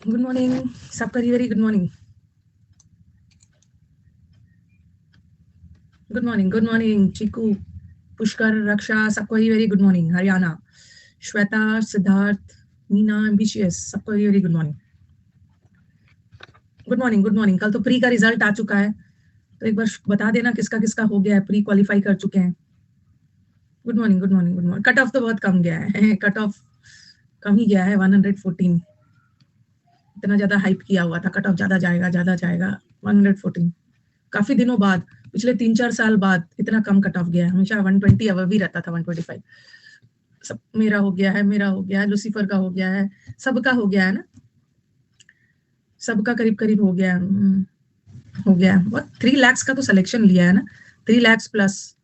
Good morning सबका, very good morning. Good morning Cheeku, Pushkar, Raksha, सबको very good morning. Haryana, Shweta, Siddharth, Meena, ambitious, सबको very good morning. Good morning, good morning. कल तो pre का result आ चुका है, तो एक बार बता देना किसका किसका हो गया है, प्री क्वालिफाई कर चुके हैं। Good morning, good morning, good morning. Cut off तो बहुत कम गया है कट ऑफ कम ही गया है, 114। इतना ज्यादा हाइप किया हुआ था कट ऑफ ज्यादा जाएगा ज्यादा जाएगा। 114 काफी दिनों बाद, पिछले 3-4 साल बाद इतना कम कट ऑफ गया है। हमेशा 120 अब भी रहता था, 125। सब मेरा हो गया है, मेरा हो गया है, लूसीफर का हो गया है, सबका हो गया है ना, सबका करीब करीब हो गया है। हो गया है। 3 लाख का तो सिलेक्शन लिया है ना, 3 लाख प्लस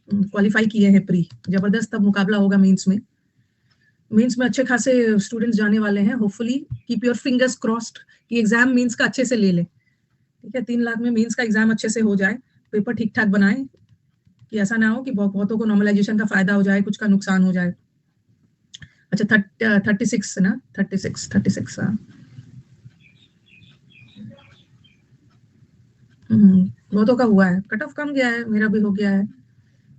क्वालिफाई किए हैं प्री। जबरदस्त अब मुकाबला होगा मेंस में। मेंस में अच्छे खासे स्टूडेंट्स जाने वाले हैं। Hopefully keep your fingers crossed कि एग्जाम मेंस का अच्छे से ले ले। ठीक है, 3 लाख में मेंस का एग्जाम अच्छे से हो जाए, पेपर ठीक ठाक बनाए, कि ऐसा ना हो कि बहुतों को नॉर्मलाइजेशन का फायदा हो जाए, कुछ का नुकसान हो जाए। अच्छा, 36 ना, 36 हाँ। बहुतों का हुआ है, कट ऑफ कम गया है, मेरा भी हो गया है।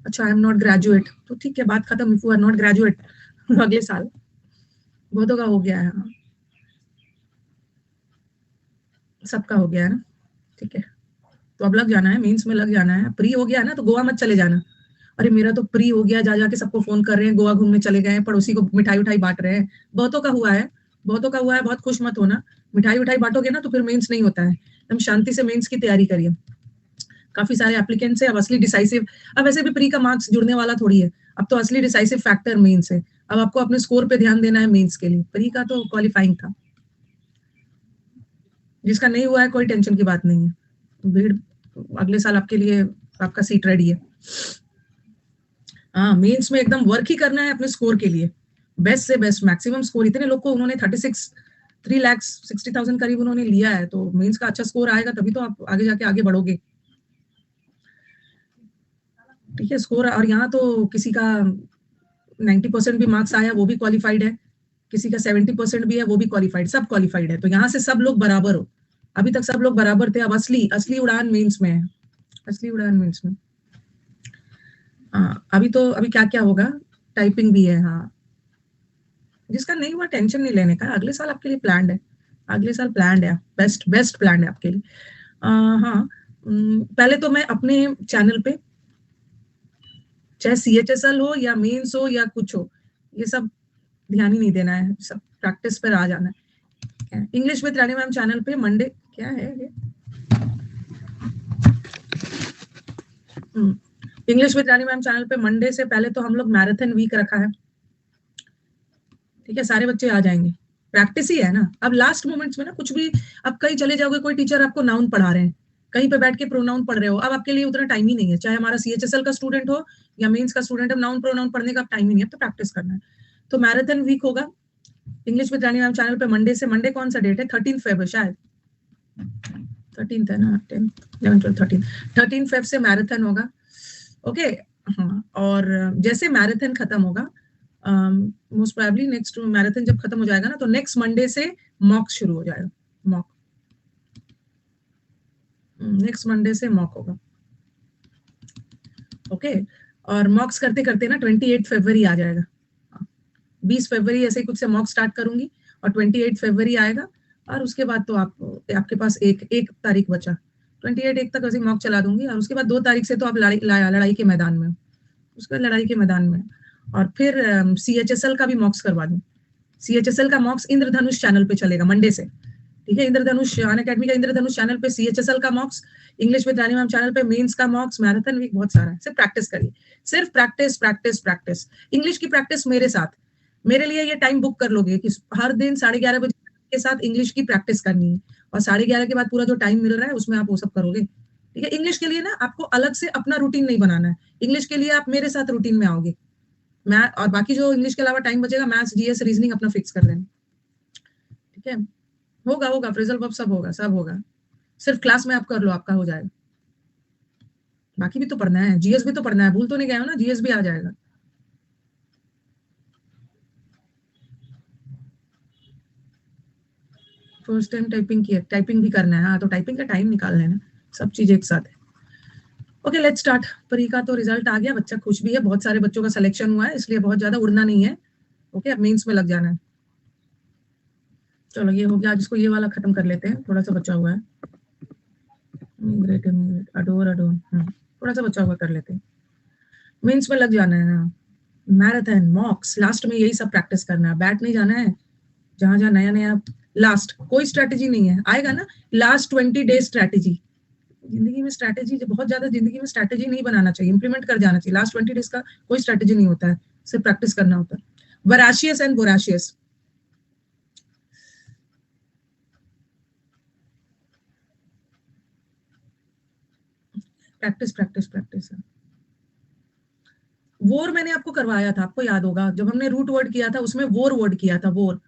अच्छा, आई एम नॉट ग्रेजुएट, तो ठीक है, बात खत्म। If you are not graduate अगले साल, बहुतों का हो गया है। हाँ, सबका हो गया है ना, ठीक है। तो अब लग जाना है, मेंस में लग जाना है। प्री हो गया ना तो गोवा मत चले जाना। अरे मेरा तो प्री हो गया, जा जाके सबको फोन कर रहे हैं, गोवा घूमने चले गए, पड़ोसी को मिठाई उठाई बांट रहे हैं। बहुतों का हुआ है, बहुतों का हुआ है। बहुत खुश मत होना, मिठाई उठाई बांटोगे ना तो फिर मेंस नहीं होता है। एकदम शांति से मेंस की तैयारी करिए। काफी सारे एप्लीकेंट्स है। अब असली डिसाइसिव, अब वैसे भी प्री का मार्क्स जुड़ने वाला थोड़ी है, अब तो असली डिसाइसिव फैक्टर मेंस है। अब आपको अपने स्कोर पे ध्यान देना है मेंस के लिए। प्री का तो क्वालिफाइंग था, जिसका नहीं हुआ है कोई टेंशन की बात नहीं है। भीड़, अगले साल आपके लिए आपका सीट रेडी है। हाँ, मेंस में एकदम वर्क ही करना है अपने स्कोर के लिए, बेस्ट से बेस्ट मैक्सिमम स्कोर। इतने लोग को उन्होंने 3,60,000 करीब उन्होंने लिया है, तो मेंस का अच्छा स्कोर आएगा तभी तो आप आगे जाके आगे बढ़ोगे। ठीक है, स्कोर। और यहाँ तो किसी का 90% भी मार्क्स आया वो भी क्वालिफाइड है, किसी का 70% भी है वो भी क्वालिफाइड, सब क्वालिफाइड है। तो यहाँ से सब लोग बराबर हो। अभी तक सब लोग बराबर थे, अब असली असली उड़ान मेंस में है, असली उड़ान मेंस में। हाँ, अभी क्या क्या होगा, टाइपिंग भी है। हाँ, जिसका नहीं हुआ टेंशन नहीं लेने का, अगले साल आपके लिए प्लान है। अगले साल प्लान है, बेस्ट बेस्ट प्लान है आपके लिए। हाँ, पहले तो मैं अपने चैनल पे, चाहे CHSL हो या मेंस हो या कुछ हो, ये सब ध्यान ही नहीं देना है, सब प्रैक्टिस पर आ जाना है। English with Rani ma'am channel पे मंडे, क्या है ये, English with Rani ma'am channel पे मंडे से पहले तो हम लोग मैराथन वीक रखा है। ठीक है, सारे बच्चे आ जाएंगे, प्रैक्टिस ही है ना। अब लास्ट मोमेंट्स में ना कुछ भी, अब कहीं चले जाओगे, कोई टीचर आपको नाउन पढ़ा रहे हैं, कहीं पे बैठ के प्रोनाउन पढ़ रहे हो, अब आपके लिए उतना टाइम ही नहीं है। चाहे हमारा CHSL का स्टूडेंट हो या मेंस का स्टूडेंट हो, नाउन प्रोनाउन पढ़ने का टाइम ही नहीं है, तो प्रैक्टिस करना है। तो मैराथन वीक होगा English with Rani ma'am channel पे मंडे से। मंडे कौन सा डेट है, 13 फेब है शायद, 13 है ना, 13 फेब से मैराथन होगा। ओके, हाँ। और जैसे मैराथन खत्म होगा, मोस्ट प्रोबेबली नेक्स्ट मैराथन जब खत्म हो जाएगा ना, तो नेक्स्ट मंडे से मॉक शुरू हो जाएगा। मॉक, नेक्स्ट मंडे से मॉक होगा। ओके, और मॉक्स करते करते ना 28 फरवरी आ जाएगा। 20 फरवरी ऐसे ही कुछ से मॉक स्टार्ट करूंगी, और 28 फरवरी आएगा। और उसके बाद तो आपके पास एक एक तारीख बचा, 28 एक तक ऐसे मॉक चला दूंगी, और उसके बाद 2 तारीख से तो आप लड़ाई के मैदान में, उसका लड़ाई के मैदान में। और फिर CHSL का भी मॉक्स करवा दूं। CHSL का मॉक्स इंद्रधनुष चैनल पे चलेगा मंडे से। ठीक है, इंद्रधनुष अन अकेडमी का इंद्रधनुष चैनल पे CHSL का मॉक्स, English with Rani ma'am channel पे मेंस का मॉक्स, मैराथन वीक, बहुत सारा है। सिर्फ प्रैक्टिस करिए, सिर्फ प्रैक्टिस प्रैक्टिस प्रैक्टिस। इंग्लिश की प्रैक्टिस मेरे साथ, मेरे लिए ये टाइम बुक कर लोगे कि हर दिन 11:30 बजे के साथ इंग्लिश की प्रैक्टिस करनी है, और 11:30 के बाद पूरा जो टाइम मिल रहा है उसमें आप वो सब करोगे। ठीक है, इंग्लिश के लिए ना आपको अलग से अपना रूटीन नहीं बनाना है, इंग्लिश के लिए आप मेरे साथ रूटीन में आओगे। मैं और बाकी जो इंग्लिश के अलावा टाइम बचेगा, मैथ्स, GS, रीजनिंग अपना फिक्स कर लेना। ठीक है, होगा होगा, फ्रेजल वर्ब सब होगा, सब होगा। सिर्फ क्लास में आप कर लो, आपका हो जाएगा। बाकी भी तो पढ़ना है, GS भी तो पढ़ना है, भूल तो नहीं गए हो ना, GS भी आ जाएगा। फर्स्ट टाइम टाइपिंग किया, टाइपिंग भी करना है। हाँ, तो टाइपिंग का टाइम निकाल लेना, सब चीज एक साथ है। Okay, let's start. परी का तो रिजल्ट आ गया, बच्चा खुश भी है, बहुत सारे बच्चों का सिलेक्शन हुआ है, इसलिए बहुत ज्यादा उड़ना नहीं है। ओके, अब मेंस में लग जाना है। चलो ये हो गया, आज इसको ये वाला खत्म कर लेते हैं, थोड़ा सा बचा हुआ है। अडोर थोड़ा सा बचा हुआ कर लेते हैं। मेंस में लग जाना है ना, मैराथन, मॉक्स, लास्ट में यही सब प्रैक्टिस करना है, बैठ नहीं जाना है। जहां जहां नया नया लास्ट कोई स्ट्रैटेजी नहीं है, आएगा ना लास्ट 20 डेज स्ट्रैटेजी। जिंदगी में स्ट्रैटेजी, बहुत ज्यादा जिंदगी में स्ट्रैटेजी नहीं बनाना चाहिए, इंप्लीमेंट कर जाना चाहिए। लास्ट 20 डेज का कोई स्ट्रैटेजी नहीं होता है, सिर्फ प्रैक्टिस करना होता है। वराशियस and voracious, practice practice practice है। वोर मैंने आपको करवाया था, आपको याद होगा, जब हमने रूट वर्ड किया था उसमें वोर वर्ड किया था। वोर,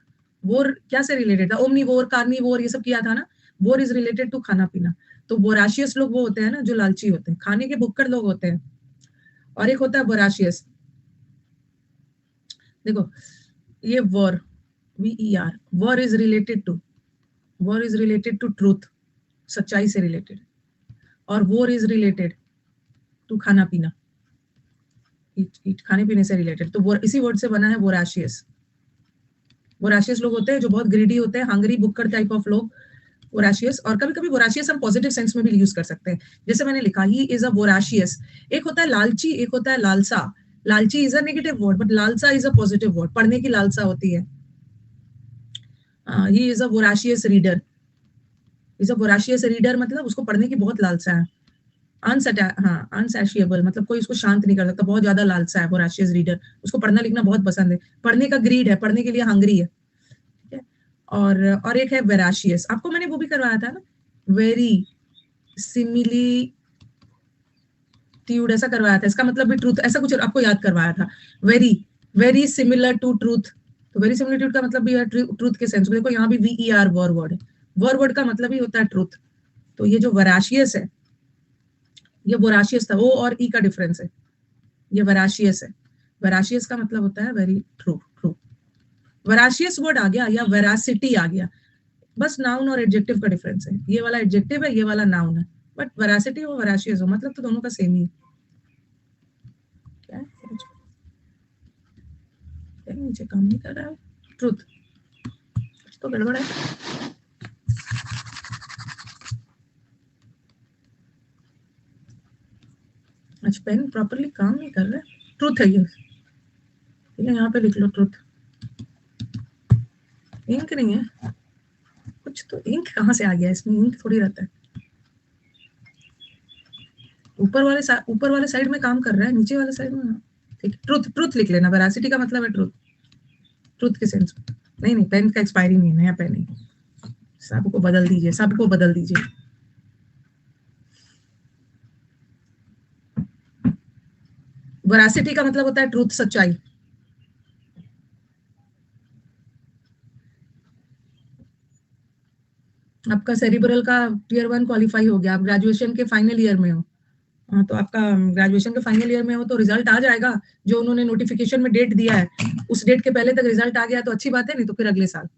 वोर क्या से रिलेटेड था? ओमनी वोर, कार्नी वोर, ये सब किया था ना। वोर इज रिलेटेड टू खाना पीना। तो वोराशियस लोग वो होते हैं ना जो लालची होते हैं, खाने के भुक्कड़ लोग होते हैं। और एक होता है वोराशियस। देखो ये ver, VER, ver is related to, ver is related to truth, सच्चाई से रिलेटेड। और वोर इज रिलेटेड टू खाना पीना, खाने पीने से रिलेटेड। तो वो इसी वर्ड से बना है वोराशियस। वोराशियस लोग होते हैं जो बहुत ग्रीडी होते हैं, हंगरी बुक्कर टाइप ऑफ लोग, वोराशियस। और कभी कभी वोराशियस हम पॉजिटिव सेंस में भी यूज कर सकते हैं, जैसे मैंने लिखा ही इज अ वोराशियस। एक होता है लालची, एक होता है लालसा। Lalchi is a negative word, but lalsa is a positive word, पढ़ने की लालसा होती है। He is a voracious reader, is a voracious reader मतलब उसको पढ़ने की बहुत लालसा है। अनसैशिएबल मतलब कोई उसको शांत नहीं कर सकता, बहुत ज्यादा लालसा है वोराशियस रीडर, उसको पढ़ना लिखना बहुत पसंद है, पढ़ने का ग्रीड है, पढ़ने के लिए हंगरी है। ठीक है। और एक है वेराशियस, आपको मैंने वो भी करवाया था ना, वेरी सिमिलिट्यूड ऐसा करवाया था, इसका मतलब भी ट्रूथ, ऐसा कुछ आपको याद करवाया था। Very, very similar to truth. तो वेरी सिमिलिट्यूड का मतलब भी है ट्रूथ के सेंस में। देखो यहाँ भी VER वर वर्ड है, वर वर्ड का मतलब ही होता है ट्रूथ। तो ये जो वराशियस है, ये वोराशियस था, ओ और ई का डिफरेंस है, ये वराशियस है। वराशियस का मतलब होता है वेरी ट्रू, ट्रू। वराशियस वर्ड आ गया या वेरासिटी आ गया, बस नाउन और एडजेक्टिव का डिफरेंस है। ये वाला एडजेक्टिव है, ये वाला नाउन है, बट वेरासिटी हो वराशियस हो मतलब तो दोनों का सेम ही है। क्या है क्या नीचे काम नहीं कर रहा है? ट्रूथ तो गड़बड़ है। अच्छा, पेन प्रॉपरली काम नहीं कर रहा है, ट्रूथ है ये, ठीक है, यहाँ पे लिख लो ट्रूथ। इंक नहीं है कुछ, तो इंक कहाँ से आ गया इसमें? इंक थोड़ी रहता है। ऊपर वाले साइड में काम कर रहा है, नीचे वाले साइड में। ठीक, ट्रूथ, ट्रूथ लिख लेना, वेरासिटी का मतलब है ट्रूथ, ट्रूथ के सेंस में। नहीं नहीं, पेन का एक्सपायरी नहीं है, नया पेन नहीं। सबको बदल दीजिए, सबको बदल दीजिए। वेरासिटी का मतलब होता है ट्रूथ, सच्चाई। आपका सेरिब्रल का टियर 1 क्वालिफाई हो गया, आप ग्रेजुएशन के फाइनल ईयर में हो। हाँ, तो आपका ग्रेजुएशन के फाइनल ईयर में हो तो रिजल्ट आ जाएगा, जो उन्होंने नोटिफिकेशन में डेट दिया है उस डेट के पहले तक रिजल्ट आ गया तो अच्छी बात है, नहीं तो फिर अगले साल।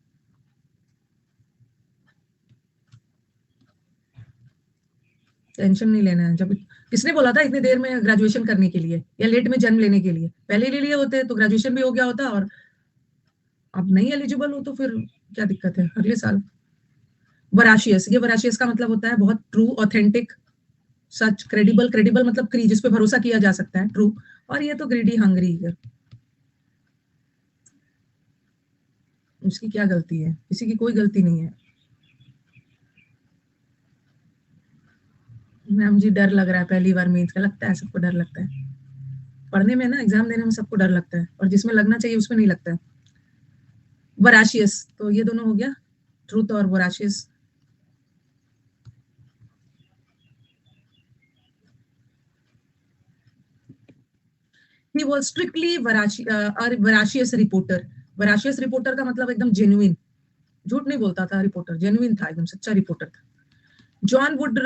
टेंशन नहीं लेना है। जब किसने बोला था इतनी देर में ग्रेजुएशन करने के लिए या लेट में जन्म लेने के लिए? पहले ले लिए होते तो ग्रेजुएशन भी हो गया होता, और अब नहीं एलिजिबल हो तो फिर क्या दिक्कत है, अगले साल। वराशियस, ये वराशियस का मतलब होता है बहुत ट्रू, ऑथेंटिक, सच, क्रेडिबल। क्रेडिबल मतलब क्री, जिस पे भरोसा किया जा सकता है, ट्रू। और ये तो ग्रीडी, हंगरी है, उसकी क्या गलती है? किसी की कोई गलती नहीं है। मैम जी डर लग रहा है, पहली बार मेंस का, लगता है सबको डर लगता है पढ़ने में ना, एग्जाम देने में सबको डर लगता है, और जिसमें लगना चाहिए उसमें नहीं लगता है। वराशियस, तो ये दोनों हो गया, ट्रूथ और veracious. He was strictly veracious reporter. Veracious reporter का मतलब एकदम जेन्युइन, झूठ नहीं बोलता था रिपोर्टर, जेन्युइन था, एकदम सच्चा रिपोर्टर था। John would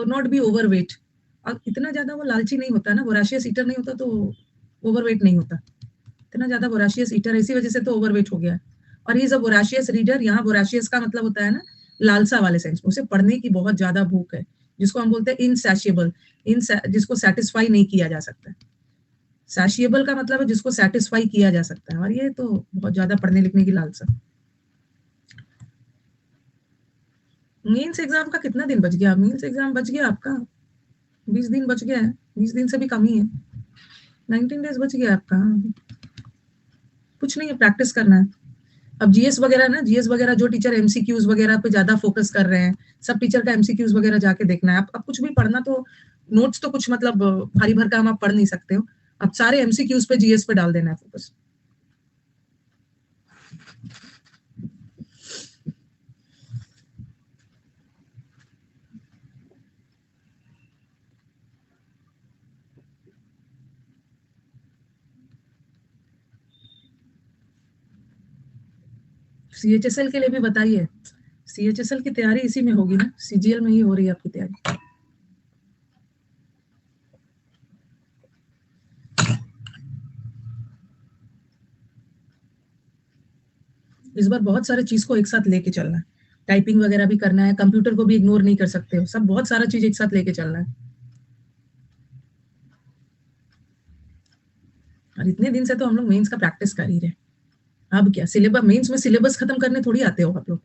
not be overweight, अब इतना ज्यादा वो लालची नहीं होता ना, वोराशियस ईटर नहीं होता तो ओवरवेट नहीं होता। इतना ज्यादा वोराशियस ईटर है, इसी वजह से तो ओवरवेट हो गया है। और इज अ वोराशियस रीडर। यहाँ वोराशियस का मतलब होता है ना लालसा वाले सेंस में, उसे पढ़ने की बहुत ज्यादा भूख है, जिसको हम बोलते हैं इनसैशिएबल, जिसको सेटिस्फाई नहीं किया जा सकता। सैशिएबल का मतलब है जिसको सेटिस्फाई किया जा सकता है, और ये तो बहुत ज्यादा पढ़ने लिखने की लालसा। मेंस एग्जाम का कितना दिन बच गया? मेंस एग्जाम बच गया आपका 20 दिन बच गया है, 20 दिन से भी कम ही है, 19 डेज बच गया आपका। कुछ नहीं है, प्रैक्टिस करना है। अब जीएस वगैरह ना, जीएस वगैरह जो टीचर एमसीक्यूज वगैरह पे ज्यादा फोकस कर रहे हैं, सब टीचर का एमसीक्यूज वगैरह जाके देखना है। अब कुछ भी पढ़ना तो नोट्स तो कुछ मतलब भारी भर काम आप पढ़ नहीं सकते हो, अब सारे एमसीक्यूज पे जीएस पे डाल देना है फोकस। सीएचएसएल के लिए भी बताइए, सीएचएसएल की तैयारी इसी में होगी ना, सीजीएल में ही हो रही है आपकी तैयारी। इस बार बहुत सारे चीज को एक साथ लेके चलना है, टाइपिंग वगैरह भी करना है, कंप्यूटर को भी इग्नोर नहीं कर सकते हो, सब बहुत सारा चीज एक साथ लेके चलना है। और इतने दिन से तो हम लोग मेंस का प्रैक्टिस कर ही रहे, अब क्या सिलेबस, मेंस में सिलेबस खत्म करने थोड़ी आते हो आप लोग,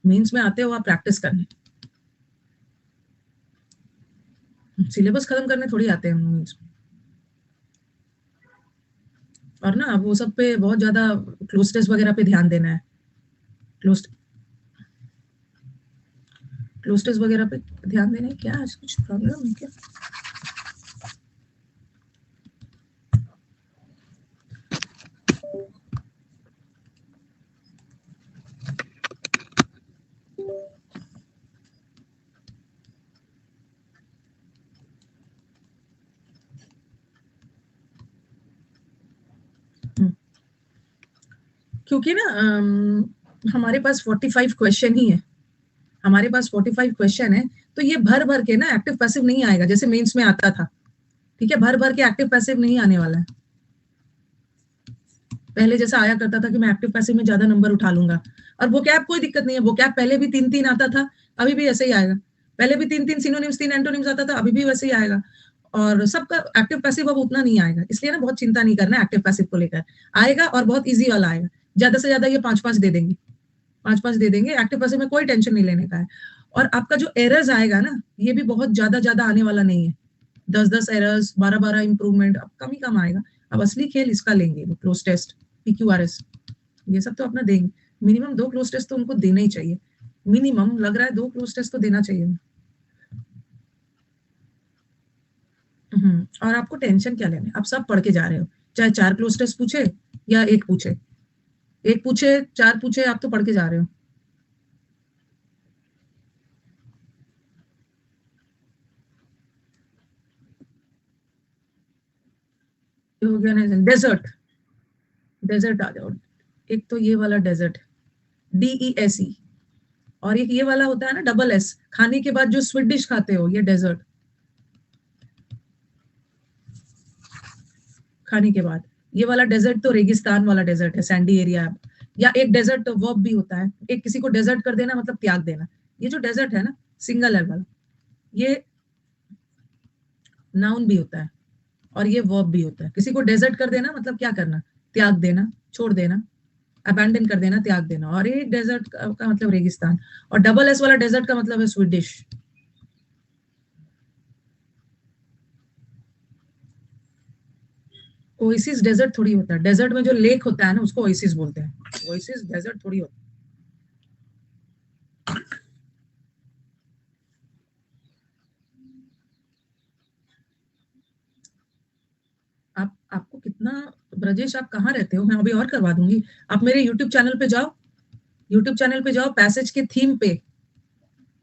मेंस में आते हो आप प्रैक्टिस करने, सिलेबस खत्म करने थोड़ी आते हैं मेंस में। और ना वो सब पे बहुत ज्यादा क्लोज टेस्ट वगैरह पे ध्यान देना है, क्लोज क्लोज टेस्ट वगैरह पे ध्यान देना है। क्या आज कुछ प्रॉब्लम है क्या? क्योंकि ना हमारे पास 45 क्वेश्चन ही है, हमारे पास 45 क्वेश्चन है, तो ये भर भर के ना एक्टिव पैसिव नहीं आएगा जैसे मेंस में आता था, ठीक है, भर भर के एक्टिव पैसिव नहीं आने वाला है। पहले जैसा आया करता था कि मैं एक्टिव पैसिव में ज्यादा नंबर उठा लूंगा, और वो कैप कोई दिक्कत नहीं है, वो कैप पहले भी 3-3 आता था, अभी भी ऐसे ही आएगा, पहले भी 3-3 सिनोनिम्स 3 एंटोनिम्स आता था, अभी भी वैसे ही आएगा, और सबका एक्टिव पैसिव अब उतना नहीं आएगा, इसलिए ना बहुत चिंता नहीं करना एक्टिव पैसिव को लेकर, आएगा और बहुत ईजी वाला आएगा, ज्यादा से ज्यादा ये 5-5 दे देंगे, 5-5 दे देंगे, एक्टिव पैसिव में कोई टेंशन नहीं लेने का है। और आपका जो एरर्स आएगा ना, ये भी बहुत ज्यादा ज्यादा आने वाला नहीं है, 10-10 एरर्स, 12-12 इंप्रूवमेंट, अब कम ही कम आएगा। अब असली खेल इसका लेंगे, वो क्लोज टेस्ट, पीक्यूआरएस, ये सब तो अपना देंगे, मिनिमम 2 क्लोज टेस्ट तो उनको देना ही चाहिए, मिनिमम लग रहा है 2 क्लोज टेस्ट तो देना चाहिए। और आपको टेंशन क्या लेना है, आप सब पढ़ के जा रहे हो, चाहे 4 क्लोज टेस्ट पूछे या एक पूछे, एक पूछे 4 पूछे, आप तो पढ़ के जा रहे हो। हो गया ना, डेजर्ट, डेजर्ट आ जाओ, एक तो ये वाला डेजर्ट, DESE, और एक ये वाला होता है ना डबल एस, खाने के बाद जो स्वीट डिश खाते हो, ये डेजर्ट, खाने के बाद, ये वाला डेजर्ट तो रेगिस्तान वाला डेजर्ट है, सैंडी एरिया, या एक डेजर्ट वर्ब भी होता है, एक किसी को डेजर्ट कर देना मतलब त्याग देना, ये जो डेजर्ट है ना सिंगल है वाला, ये नाउन भी होता है और ये वर्ब भी होता है, किसी को डेजर्ट कर देना मतलब क्या करना, त्याग देना, छोड़ देना, अबैंडन कर देना, त्याग देना, और एक डेजर्ट का मतलब रेगिस्तान, और डबल एस वाला डेजर्ट का मतलब है स्वीडिश। ओएसिस डेजर्ट थोड़ी होता है, डेजर्ट में जो लेक होता है ना उसको ओएसिस बोलते हैं, ओएसिस डेजर्ट थोड़ी होता है। आपको कितना, ब्रजेश आप कहाँ रहते हो, मैं अभी और करवा दूंगी, आप मेरे यूट्यूब चैनल पे जाओ, यूट्यूब चैनल पे जाओ, पैसेज के थीम पे,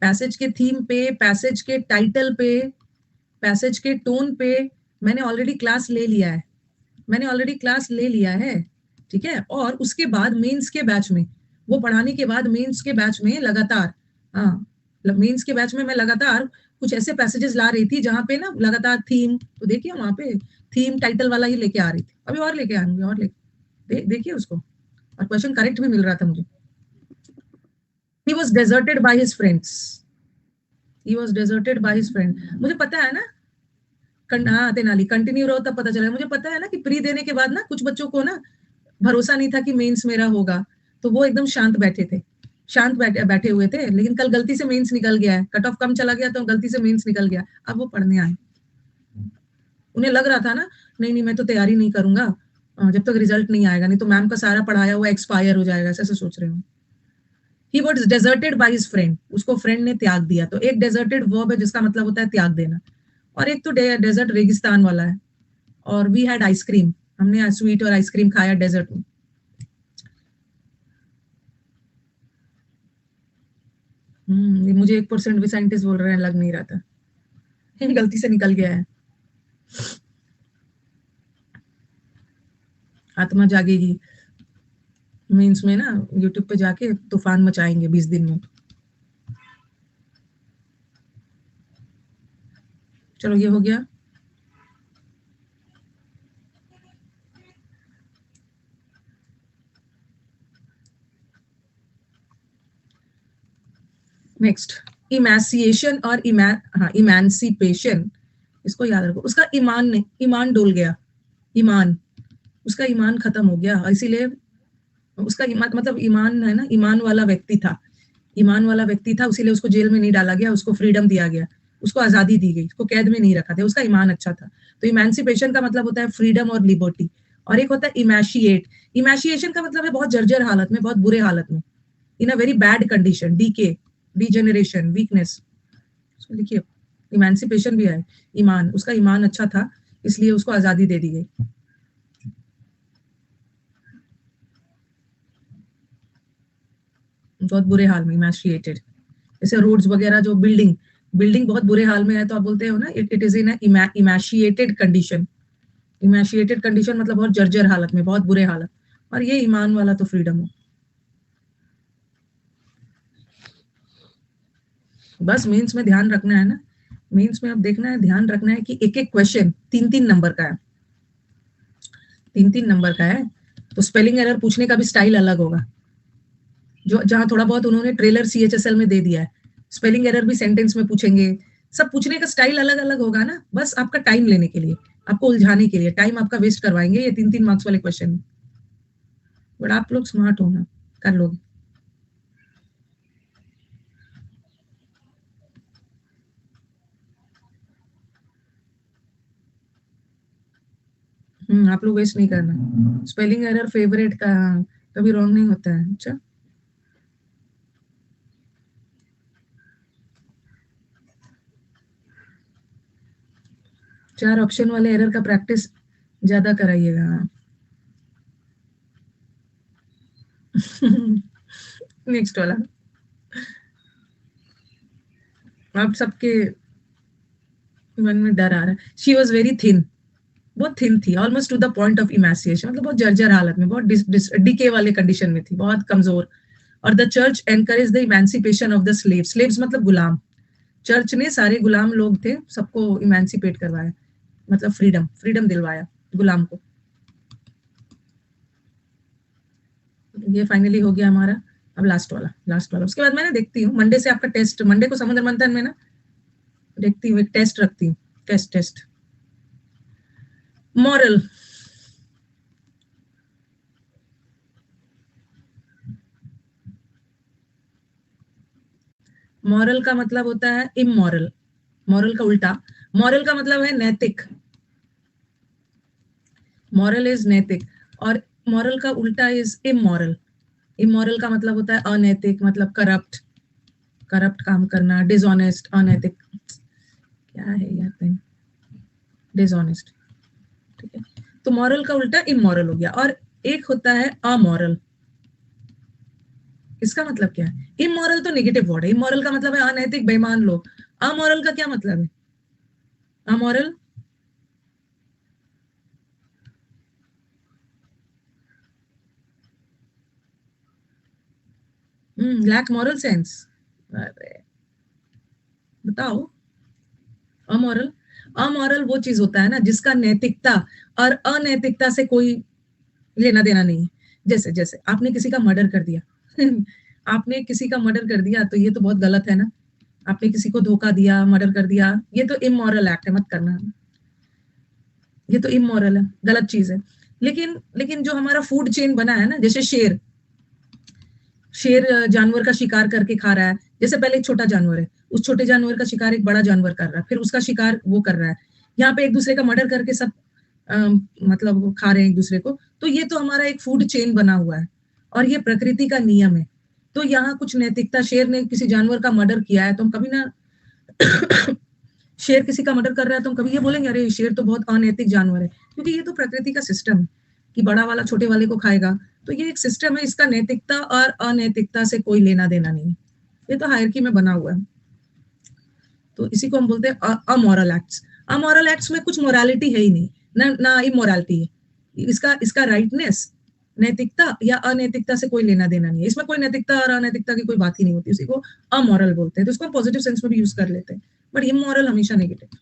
पैसेज के थीम पे, पैसेज के टाइटल पे, पैसेज के टोन पे, मैंने ऑलरेडी क्लास ले लिया है, मैंने ऑलरेडी क्लास ले लिया है, ठीक है, और उसके बाद मेंस के बैच में, वो पढ़ाने के बाद मेंस के बैच में लगातार, हाँ, मेंस के बैच में मैं लगातार कुछ ऐसे पैसेजेस ला रही थी जहाँ पे ना लगातार थीम, तो देखिए वहां पे थीम टाइटल वाला ही लेके आ रही थी, अभी और लेके आऊंगी, और देखिए उसको, और क्वेश्चन करेक्ट भी मिल रहा था मुझे। He was deserted by his friends. He was deserted by his friend. मुझे पता है ना, हाँ तेनाली कंटिन्यू रहो तब पता चला। मुझे पता है ना कि प्री देने के बाद ना कुछ बच्चों को ना भरोसा नहीं था कि मेंस मेरा होगा, तो वो एकदम शांत बैठे थे, शांत बैठे हुए थे। लेकिन कल गलती से मेंस निकल गया है, कट ऑफ कम चला गया तो गलती से मेंस निकल गया, अब वो पढ़ने आए। उन्हें लग रहा था ना, नहीं नहीं मैं तो तैयारी नहीं करूंगा जब तक रिजल्ट नहीं आएगा, नहीं तो मैम का सारा पढ़ाया हुआ एक्सपायर हो जाएगा, ऐसे सोच रहे हो। He was deserted by his friend. उसको फ्रेंड ने त्याग दिया। तो एक deserted verb है जिसका मतलब होता है त्याग देना, और एक तो डेजर्ट रेगिस्तान वाला है। और वी हैड आइसक्रीम, हमने स्वीट और आइसक्रीम खाया डेजर्ट में। मुझे 1% भी साइंटिस्ट बोल रहे हैं, लग नहीं रहा था, गलती से निकल गया है। आत्मा जागेगी मीन्स में ना, यूट्यूब पे जाके तूफान मचाएंगे 20 दिन में। चलो ये हो गया। नेक्स्ट, इमेसिएशन और इमानसिपेशन, इसको याद रखो। उसका ईमान ने, ईमान डोल गया, ईमान, उसका ईमान खत्म हो गया, इसीलिए उसका ईमान मतलब ईमान है ना, ईमान वाला व्यक्ति था, ईमान वाला व्यक्ति था, इसीलिए उसको जेल में नहीं डाला गया, उसको फ्रीडम दिया गया, उसको आजादी दी गई, उसको कैद में नहीं रखा था, उसका ईमान अच्छा था। तो इमेंसिपेशन का मतलब होता है फ्रीडम और लिबर्टी, और एक होता है इमेशिएट। इमेशिएशन का मतलब है बहुत जर्जर हालत में, बहुत बुरे हालत में, in a very bad condition, decay, degeneration, weakness. लिखिए, इमेंसिपेशन भी है, ईमान, उसका ईमान अच्छा था इसलिए उसको आजादी दे दी गई। बहुत बुरे हाल में, इमेशिएटेड। जैसे रोड्स वगैरह, जो बिल्डिंग बिल्डिंग बहुत बुरे हाल में है तो आप बोलते हो ना it is in emaciated condition. Emaciated condition मतलब बहुत जर्जर हालत में, बहुत बुरे हालत। और ये ईमान वाला तो फ्रीडम हो। बस मेंस में ध्यान रखना है ना, मेंस में अब देखना है, ध्यान रखना है कि एक एक क्वेश्चन 3-3 नंबर का है, 3-3 नंबर का है। तो स्पेलिंग एरर पूछने का भी स्टाइल अलग होगा, जो जहां थोड़ा बहुत उन्होंने ट्रेलर सीएचएसएल में दे दिया है, स्पेलिंग एरर भी सेंटेंस में पूछेंगे। सब पूछने का स्टाइल अलग अलग होगा ना, बस आपका टाइम लेने के लिए, आपको उलझाने के लिए, टाइम आपका वेस्ट करवाएंगे ये 3-3 मार्क्स वाले क्वेश्चन। बट आप लोग स्मार्ट हो ना, कर लोगे। आप लोग वेस्ट नहीं करना, स्पेलिंग एरर फेवरेट का कभी रॉन्ग नहीं होता है। अच्छा, 4 ऑप्शन वाले एरर का प्रैक्टिस ज्यादा कराइएगा। नेक्स्ट वाला, आप सबके मन में डर आ रहा है। शी वॉज वेरी थिन, बहुत थिन थी, almost two the point of emaciation, मतलब बहुत जर्जर हालत में, बहुत डिके वाले कंडीशन में थी, बहुत कमजोर। और the church encourage the emancipation of the slaves, slaves मतलब गुलाम। चर्च ने, सारे गुलाम लोग थे, सबको इमेंसिपेट करवाया, मतलब फ्रीडम, फ्रीडम दिलवाया गुलाम को। ये फाइनली हो गया हमारा। अब लास्ट वाला, लास्ट वाला, उसके बाद मैं ना देखती हूँ मंडे से आपका टेस्ट, मंडे को समुद्र मंथन में ना देखती हूँ, एक टेस्ट रखती हूँ, टेस्ट टेस्ट। मॉरल, मॉरल का मतलब होता है इमोरल, मॉरल का उल्टा, मॉरल का मतलब है नैतिक, मॉरल इज नैतिक, और मॉरल का उल्टा इज इमोरल। इमोरल का मतलब होता है अनैतिक, मतलब करप्ट, करप्ट काम करना, डिसऑनेस्ट, अनैतिक, क्या है यार, डिसऑनेस्ट, ठीक है। तो मॉरल का उल्टा इमोरल हो गया, और एक होता है अमोरल। इसका मतलब क्या है? इमोरल तो नेगेटिव वर्ड है, इमोरल का मतलब है अनैतिक, बेईमान लोग। अमोरल का क्या मतलब है? Amoral, lack moral sense. अरे बताओ, अमोरल, अमोरल वो चीज होता है ना जिसका नैतिकता और अनैतिकता से कोई लेना देना नहीं है। जैसे जैसे आपने किसी का मर्डर कर दिया आपने किसी का मर्डर कर दिया तो ये तो बहुत गलत है ना। आपने किसी को धोखा दिया, मर्डर कर दिया, ये तो इमोरल एक्ट है, मत करना। ये तो इमोरल है, गलत चीज है। लेकिन लेकिन जो हमारा फूड चेन बना है ना, जैसे शेर शेर जानवर का शिकार करके खा रहा है। जैसे पहले एक छोटा जानवर है, उस छोटे जानवर का शिकार एक बड़ा जानवर कर रहा है, फिर उसका शिकार वो कर रहा है। यहाँ पे एक दूसरे का मर्डर करके सब मतलब खा रहे हैं एक दूसरे को। तो ये तो हमारा एक फूड चेन बना हुआ है और ये प्रकृति का नियम है। तो यहाँ कुछ नैतिकता, शेर ने किसी जानवर का मर्डर किया है तो हम कभी ना शेर किसी का मर्डर कर रहा है तो हम कभी ये बोलेंगे अरे शेर तो बहुत अनैतिक जानवर है, क्योंकि ये तो प्रकृति का सिस्टम है कि बड़ा वाला छोटे वाले को खाएगा। तो ये एक सिस्टम है, इसका नैतिकता और अनैतिकता से कोई लेना देना नहीं है, ये तो हायरकी में बना हुआ है। तो इसी को हम बोलते हैं अमोरल एक्ट्स। अमोरल एक्ट्स में कुछ मोरालिटी है ही नहीं, ना इमोरालिटी है। इसका राइटनेस, नैतिकता या अनैतिकता से कोई लेना देना नहीं है। इसमें कोई नैतिकता और अनैतिकता की कोई बात ही नहीं होती, उसी को अमोरल बोलते हैं। तो इसको हम पॉजिटिव सेंस में भी यूज कर लेते हैं, बट इमोरल हमेशा नेगेटिव।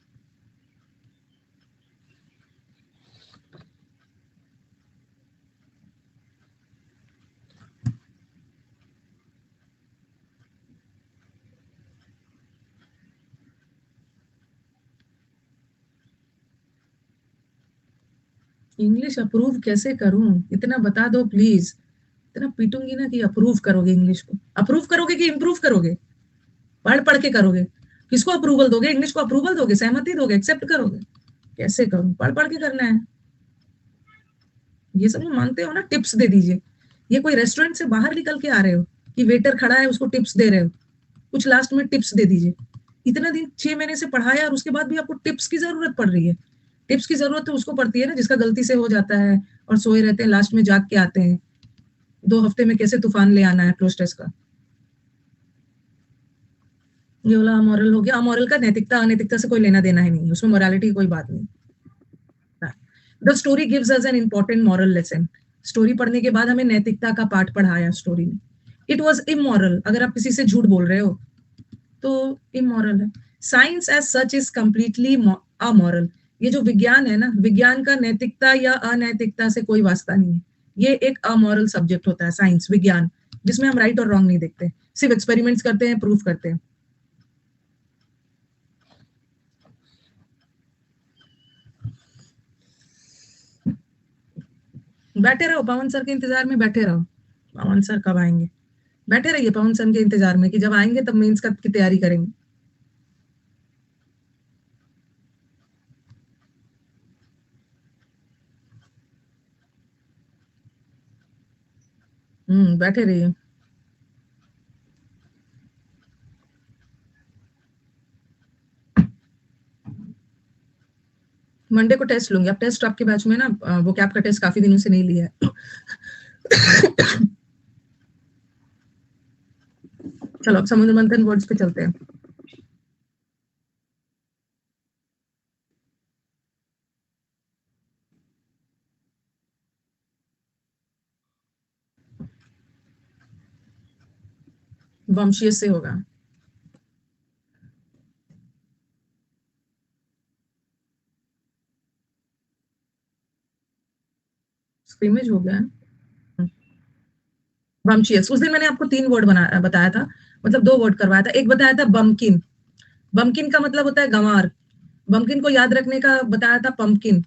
इंग्लिश अप्रूव कैसे करूं, इतना बता दो प्लीज। इतना पीटूंगी ना कि अप्रूव करोगे इंग्लिश को। अप्रूव करोगे कि इम्प्रूव करोगे? पढ़ पढ़ के करोगे? किसको अप्रूवल दोगे? इंग्लिश को अप्रूवल दोगे, सहमति दोगे, एक्सेप्ट करोगे? कैसे करूं? पढ़ पढ़ के करना है। ये सब मानते हो ना, टिप्स दे दीजिए। ये कोई रेस्टोरेंट से बाहर निकल के आ रहे हो कि वेटर खड़ा है उसको टिप्स दे रहे हो? कुछ लास्ट में टिप्स दे दीजिए। इतना दिन 6 महीने से पढ़ाया और उसके बाद भी आपको टिप्स की जरूरत पड़ रही है। टिप्स की जरूरत तो उसको पड़ती है ना जिसका गलती से हो जाता है और सोए रहते हैं, लास्ट में जाग के आते हैं। 2 हफ्ते में कैसे तूफान ले आना है क्लोज टेस्ट का। ये वाला अमोरल हो गया। अमोरल का नैतिकता अनैतिकता से कोई लेना देना ही नहीं, उसमें मोरालिटी की कोई बात नहीं। The story gives us an important moral lesson. Story पढ़ने के बाद हमें नैतिकता का पाठ पढ़ाया स्टोरी में। इट वॉज इमोरल, अगर आप किसी से झूठ बोल रहे हो तो इमोरल है। Science as such is completely amoral. ये जो विज्ञान है ना, विज्ञान का नैतिकता या अनैतिकता से कोई वास्ता नहीं है। ये एक अमोरल सब्जेक्ट होता है साइंस, विज्ञान, जिसमें हम राइट और रॉन्ग नहीं देखते, सिर्फ एक्सपेरिमेंट्स करते हैं, प्रूफ करते हैं। बैठे रहो पवन सर के इंतजार में, बैठे रहो। पवन सर कब आएंगे? बैठे रहिए पवन सर के इंतजार में कि जब आएंगे तब मेंस का की तैयारी करेंगे। बैठे रहिए। मंडे को टेस्ट लूंगी। अब टेस्ट आपके बैच में ना, वो कैप का टेस्ट काफी दिनों से नहीं लिया है। चलो अब समुद्र मंथन वर्ड्स पे चलते हैं। वंशीय से होगा। स्क्रीमेज हो गया। वंशियस, उस दिन मैंने आपको 3 वर्ड बताया था, मतलब 2 वर्ड करवाया था। एक बताया था बम्किन। बम्किन का मतलब होता है गंवार। बम्किन को याद रखने का बताया था पंपकिन।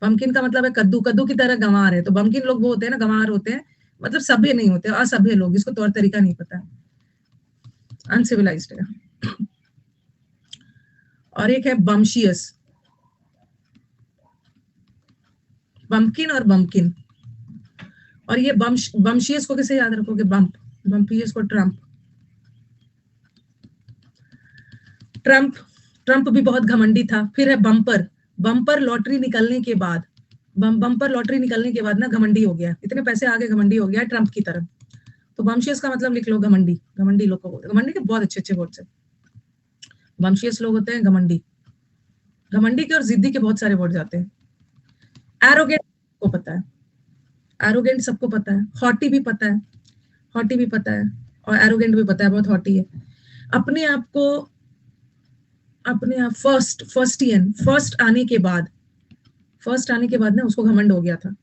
पंपकिन का मतलब है कद्दू, कद्दू की तरह गंवार है। तो बम्किन लोग वो होते हैं ना, गंवार होते हैं, मतलब सभ्य नहीं होते, असभ्य लोग, जिसको तौर तरीका नहीं पता, अनसिविलाइज्ड है। और एक है बम्शियस। बम्पकिन और बम्किन। और ये बम्शियस को कैसे याद रखोगे? बम्प। बम्पियस को ट्रम्प। ट्रम्प, ट्रम्प भी बहुत घमंडी था। फिर है बम्पर। बम्पर लॉटरी निकलने के बाद, बम्पर लॉटरी निकलने के बाद ना घमंडी हो गया, इतने पैसे आगे घमंडी हो गया ट्रम्प की तरह। तो वंशियस का मतलब लिख लो घमंडी। घमंडी लोग को बोलते हैं। घमंडी के बहुत अच्छे अच्छे वर्ड्स है। वंशियस लोग होते हैं घमंडी। घमंडी के और जिद्दी के बहुत सारे वर्ड आते हैं। एरोगेंट को पता है, एरोगेंट सबको पता है। हॉटी भी पता है, हॉटी भी पता है, और एरोगेंट भी पता है, बहुत हॉटी है। अपने आप को, अपने आप फर्स्ट, फर्स्टियन, फर्स्ट आने के बाद, फर्स्ट आने के बाद ना उसको घमंड हो गया था।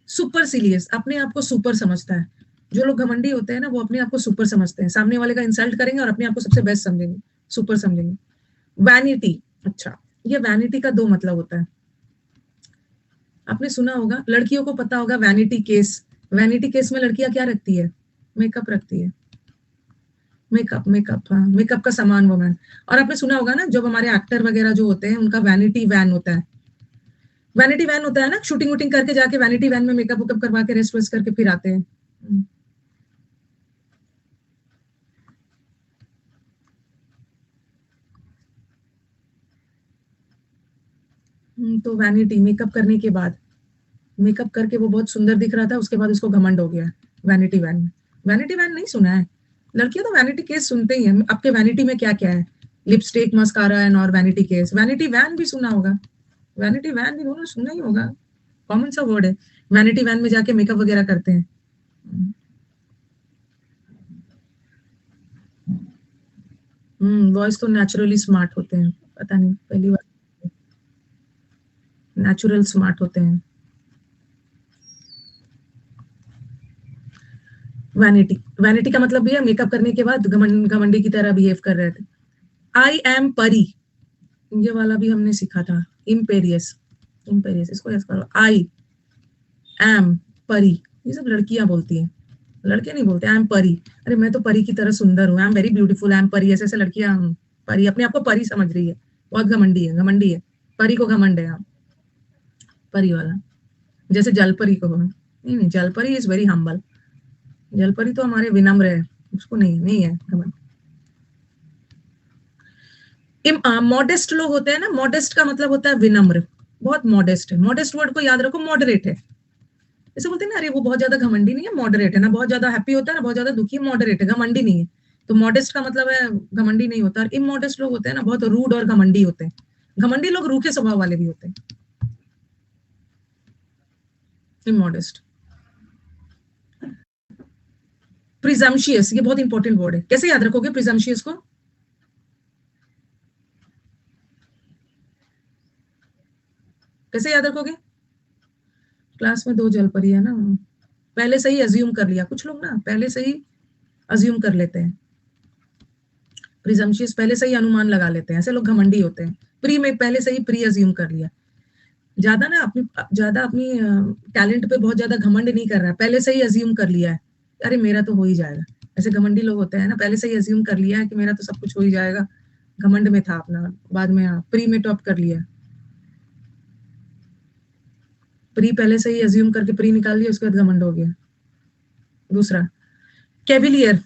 सुपरसिलियस, अपने आप को सुपर समझता है। जो लोग घमंडी होते हैं ना, वो अपने आप को सुपर समझते हैं, सामने वाले का इंसल्ट करेंगे और अपने आप को सबसे बेस्ट समझेंगे, सुपर समझेंगे। वैनिटी, अच्छा, ये वैनिटी का दो मतलब होता है। आपने सुना होगा, लड़कियों को पता होगा वैनिटी केस। वैनिटी केस में लड़कियां क्या रखती है? मेकअप रखती है। मेकअप, मेकअप, हाँ, मेकअप का सामान वोमैन। और आपने सुना होगा ना, जब हमारे एक्टर वगैरह जो होते हैं उनका वैनिटी वैन होता है। वैनिटी वैन होता है ना, शूटिंग वूटिंग करके जाके वैनिटी वैन में मेकअप वेकअप करवा के रेस्ट वेस्ट करके फिर आते हैं। तो वैनिटी, मेकअप करने के बाद, मेकअप करके वो बहुत सुंदर दिख रहा था, उसके बाद उसको घमंड हो गया वैनिटी वैन में। वैनिटी वैन नहीं सुना है? लड़कियां तो वैनिटी केस सुनते ही हैं। आपके वैनिटी में क्या क्या है? लिपस्टिक, मस्कारा एंड और वैनिटी केस। वैनिटी वैन भी सुना होगा, वैनिटी वैन भी दोनों सुना ही होगा, कॉमन सा वर्ड है। वैनिटी वैन में जाके मेकअप वगैरह करते हैं। बॉयज तो नेचुरली स्मार्ट होते हैं, पता नहीं, पहली बार, नेचुरल स्मार्ट होते हैं। वैनिटी, वैनिटी का मतलब भी है मेकअप करने के बाद घमंडी की तरह बिहेव कर रहे थे। आई एम परी, ये वाला भी हमने सीखा था। इम्पेरियस, इम्पेरियस, इसको याद करो। आई एम परी, ये सब लड़कियां बोलती हैं, लड़के नहीं बोलते। आई एम परी, अरे मैं तो परी की तरह सुंदर हूँ, I am very beautiful, I am परी, ऐसे ऐसे लड़कियां परी, अपने आप को परी समझ रही है, बहुत घमंडी है, घमंडी है, परी को घमंड है। परी वाला, जैसे जलपरी को, नहीं नहीं, जलपरी इज वेरी हम्बल, जलपरी तो हमारे विनम्र है, उसको नहीं, नहीं है घमंड। मॉडेस्ट लोग होते हैं ना, मॉडेस्ट का मतलब होता है विनम्र, बहुत मॉडेस्ट है। मॉडेस्ट वर्ड को याद रखो, मॉडरेट है। जैसे बोलते हैं ना, अरे वो बहुत ज्यादा घमंडी नहीं है, मॉडरेट है, ना बहुत ज्यादा हैप्पी होता है ना बहुत ज्यादा दुखी है, मॉडरेट है, घमंडी नहीं है। तो मॉडेस्ट का मतलब है घमंडी नहीं होता। और इमोडेस्ट लोग होते हैं ना, बहुत रूड और घमंडी होते हैं। घमंडी लोग रूखे स्वभाव वाले भी होते हैं। इमोडेस्ट। प्रिजम्शियस, ये बहुत इंपॉर्टेंट वर्ड है, कैसे याद रखोगे प्रिजम्शियस को? कैसे याद रखोगे? क्लास में दो जलपरी है ना, पहले से ही अज्यूम कर लिया, कुछ लोग ना पहले से ही अज्यूम कर लेते हैं। प्रिजम्शियस, पहले से ही अनुमान लगा लेते हैं, ऐसे लोग घमंडी होते हैं। प्री में पहले से ही प्री अज्यूम कर लिया। ज्यादा अपनी टैलेंट पे बहुत ज्यादा घमंड नहीं कर रहा है, पहले से ही अज्यूम कर लिया है, अरे मेरा तो हो ही जाएगा। ऐसे घमंडी लोग होते हैं ना, पहले से ही अज्यूम कर लिया है कि मेरा तो सब कुछ हो ही जाएगा। घमंड में था अपना, बाद में प्री में टॉप कर लिया। प्री पहले से ही अज्यूम करके प्री निकाल लिया, उसके बाद घमंड हो गया। दूसरा, कैविलियर,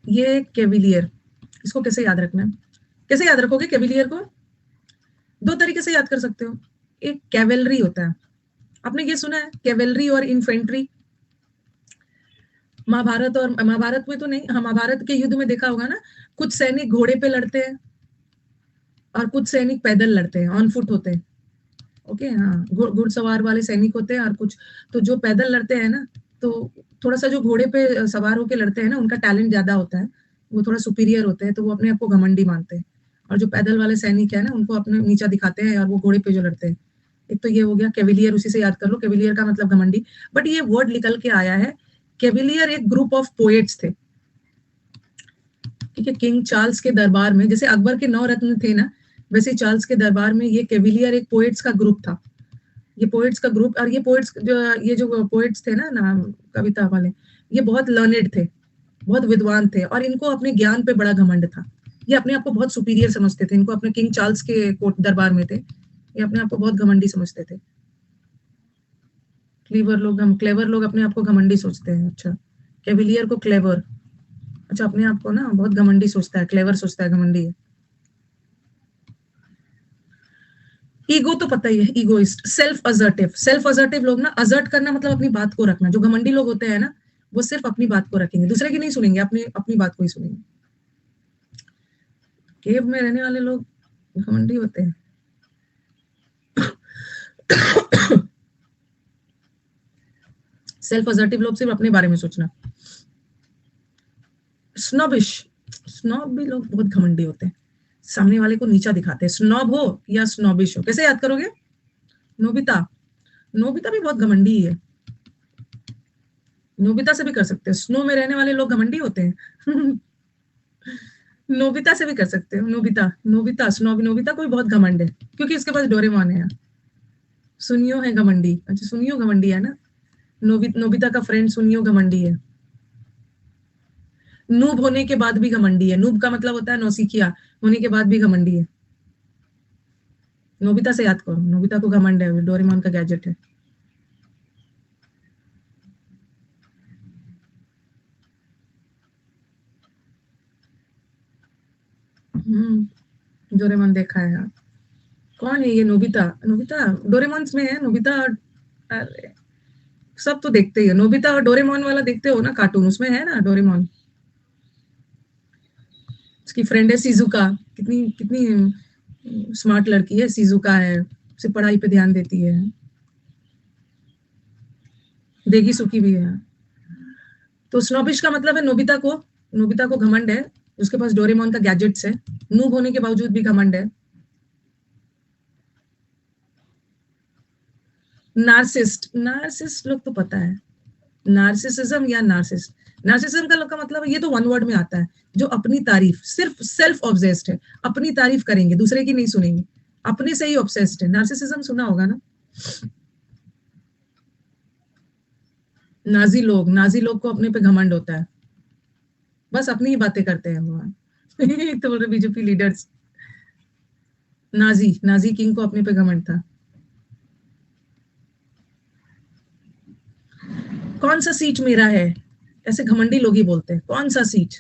ये कैविलियर, इसको कैसे याद रखना है? कैसे याद रखोगे कैविलियर को? दो तरीके से याद कर सकते हो। एक कैवेलरी होता है, आपने ये सुना है कैवेलरी और इन्फेंट्री? महाभारत में तो नहीं, हाँ, महाभारत के युद्ध में देखा होगा ना, कुछ सैनिक घोड़े पे लड़ते हैं और कुछ सैनिक पैदल लड़ते हैं, ऑन फुट होते हैं। ओके, हाँ, घुड़सवार वाले सैनिक होते हैं और कुछ, तो जो पैदल लड़ते हैं ना, तो थोड़ा सा जो घोड़े पे सवार होके लड़ते हैं ना, उनका टैलेंट ज्यादा होता है, वो थोड़ा सुपीरियर होते हैं, तो वो अपने आप को घमंडी मानते हैं। और जो पैदल वाले सैनिक है ना, उनको अपने नीचा दिखाते हैं, और वो घोड़े पे जो लड़ते हैं। एक तो ये हो गया कैविलियर, उसी से याद कर लो, कैविलियर का मतलब घमंडी। बट ये वर्ड निकल के आया है, कैविलियर एक ग्रुप ऑफ पोएट्स थे, ठीक है, किंग चार्ल्स के दरबार में, जैसे अकबर के 9 रत्न थे ना, वैसे चार्ल्स के दरबार में ये कैविलियर एक पोएट्स का ग्रुप था। ये पोएट्स का ग्रुप, और ये जो पोएट्स थे ना कविता वाले, ये बहुत लर्नेड थे, बहुत विद्वान थे, और इनको अपने ज्ञान पे बड़ा घमंड था। ये अपने आप को बहुत सुपीरियर समझते थे, इनको अपने किंग चार्ल्स के कोर्ट दरबार में थे, ये अपने आप को बहुत घमंडी समझते थे। क्लेवर लोग अपने आप को घमंडी सोचते हैं। अच्छा, कैविलियर को क्लेवर, अच्छा, अपने आप को ना बहुत घमंडी सोचता है, क्लेवर सोचता है, घमंडी है। ईगो तो पता ही है, egoist. Self assertive, self assertive लोग ना, असर्ट करना मतलब अपनी बात को रखना। जो घमंडी लोग होते हैं ना, वो सिर्फ अपनी बात को रखेंगे, दूसरे की नहीं सुनेंगे, अपनी अपनी बात को ही सुनेंगे। केव में रहने वाले लोग घमंडी होते हैं। सेल्फ असर्टिव लोग सिर्फ अपने बारे में सोचना। स्नॉबिश, स्नॉब भी लोग बहुत घमंडी होते हैं, सामने वाले को नीचा दिखाते हैं। स्नॉब हो या स्नॉबिश हो, कैसे याद करोगे? नोबिता, नोबिता भी बहुत घमंडी ही है। नोबिता से भी कर सकते हैं, स्नो में रहने वाले लोग घमंडी होते हैं। नोबिता से भी कर सकते हो, नोबिता, नोबिता स्नो, नोबिता को भी बहुत घमंड है क्योंकि इसके पास डोरेमोन है। सुनियो है घमंडी, अच्छा सुनियो घमंडी है ना, नोबिता का फ्रेंड सुनियो घमंडी है। नूब होने के बाद भी घमंडी है, नूब का मतलब होता है नौसिखिया, होने के बाद भी घमंडी है। नोबिता से याद करो, नोबिता को घमंड है, डोरेमोन का गैजेट है। डोरेमोन देखा है यार। कौन है ये नोबिता? नोबिता डोरेमोन में है, नोबिता। अरे सब तो देखते ही है, नोबिता और डोरेमोन वाला देखते हो ना कार्टून, उसमें है ना डोरेमोन। उसकी फ्रेंड है शिजुका, कितनी कितनी स्मार्ट लड़की है शिजुका है, उसे पढ़ाई पे ध्यान देती है। देगी सुकी भी है। तो स्नोबिश का मतलब है नोबिता को, नोबिता को घमंड है, उसके पास डोरेमोन का गैजेट्स है, नूब होने के बावजूद भी घमंड है। नार्सिस्ट, नार्सिस्ट लोग तो पता है, नार्सिसिज्म या नार्सिस्ट, नार्सिसिज्म का लोग का मतलब ये तो वन वर्ड में आता है, जो अपनी तारीफ, सिर्फ सेल्फ ऑब्सेस्ड है, अपनी तारीफ करेंगे, दूसरे की नहीं सुनेंगे, अपने से ही ऑब्सेस्ड है। नार्सिसिज्म सुना होगा ना। नाजी लोग, नाजी लोग को अपने पे घमंड होता है, बस अपनी ही बातें करते हैं वो। तो बोल रहे BJP leaders, Nazi, Nazi king को अपने पे घमंड था। कौन सा सीट मेरा है, ऐसे घमंडी लोग ही बोलते हैं, कौन सा सीट।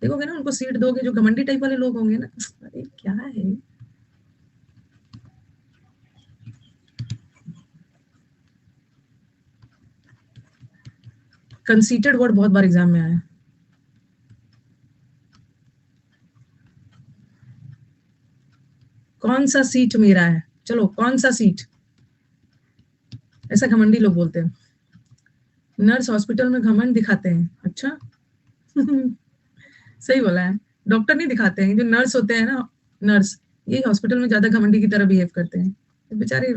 देखोगे ना, उनको सीट दोगे जो घमंडी टाइप वाले लोग होंगे ना, अरे क्या है। कंसीटेड वर्ड बहुत बार एग्जाम में आया है। कौन सा सीट मेरा है, चलो कौन सा सीट, ऐसा घमंडी लोग बोलते हैं। नर्स हॉस्पिटल में घमंड दिखाते हैं, अच्छा। सही बोला है, डॉक्टर नहीं दिखाते हैं, जो नर्स होते हैं ना, नर्स, ये हॉस्पिटल में ज्यादा घमंडी की तरह बिहेव करते हैं, बेचारे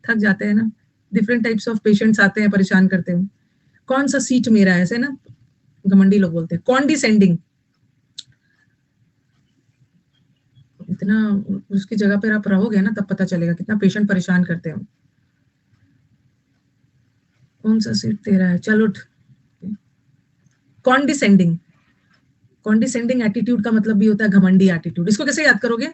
थक जाते हैं ना, डिफरेंट टाइप्स ऑफ पेशेंट्स आते हैं, परेशान करते हैं। कौन सा सीट मेरा है, ऐसे ना घमंडी लोग बोलते हैं। कॉन्डिसेंडिंग, इतना उसकी जगह पर आप रहोगे ना तब पता चलेगा कितना पेशेंट परेशान करते हैं। कौन सा सीट तेरा है, चल उठ। कॉन्डिसेंडिंग, कॉन्डिसेंडिंग एटीट्यूड का मतलब भी होता है घमंडी एटीट्यूड। इसको कैसे याद करोगे,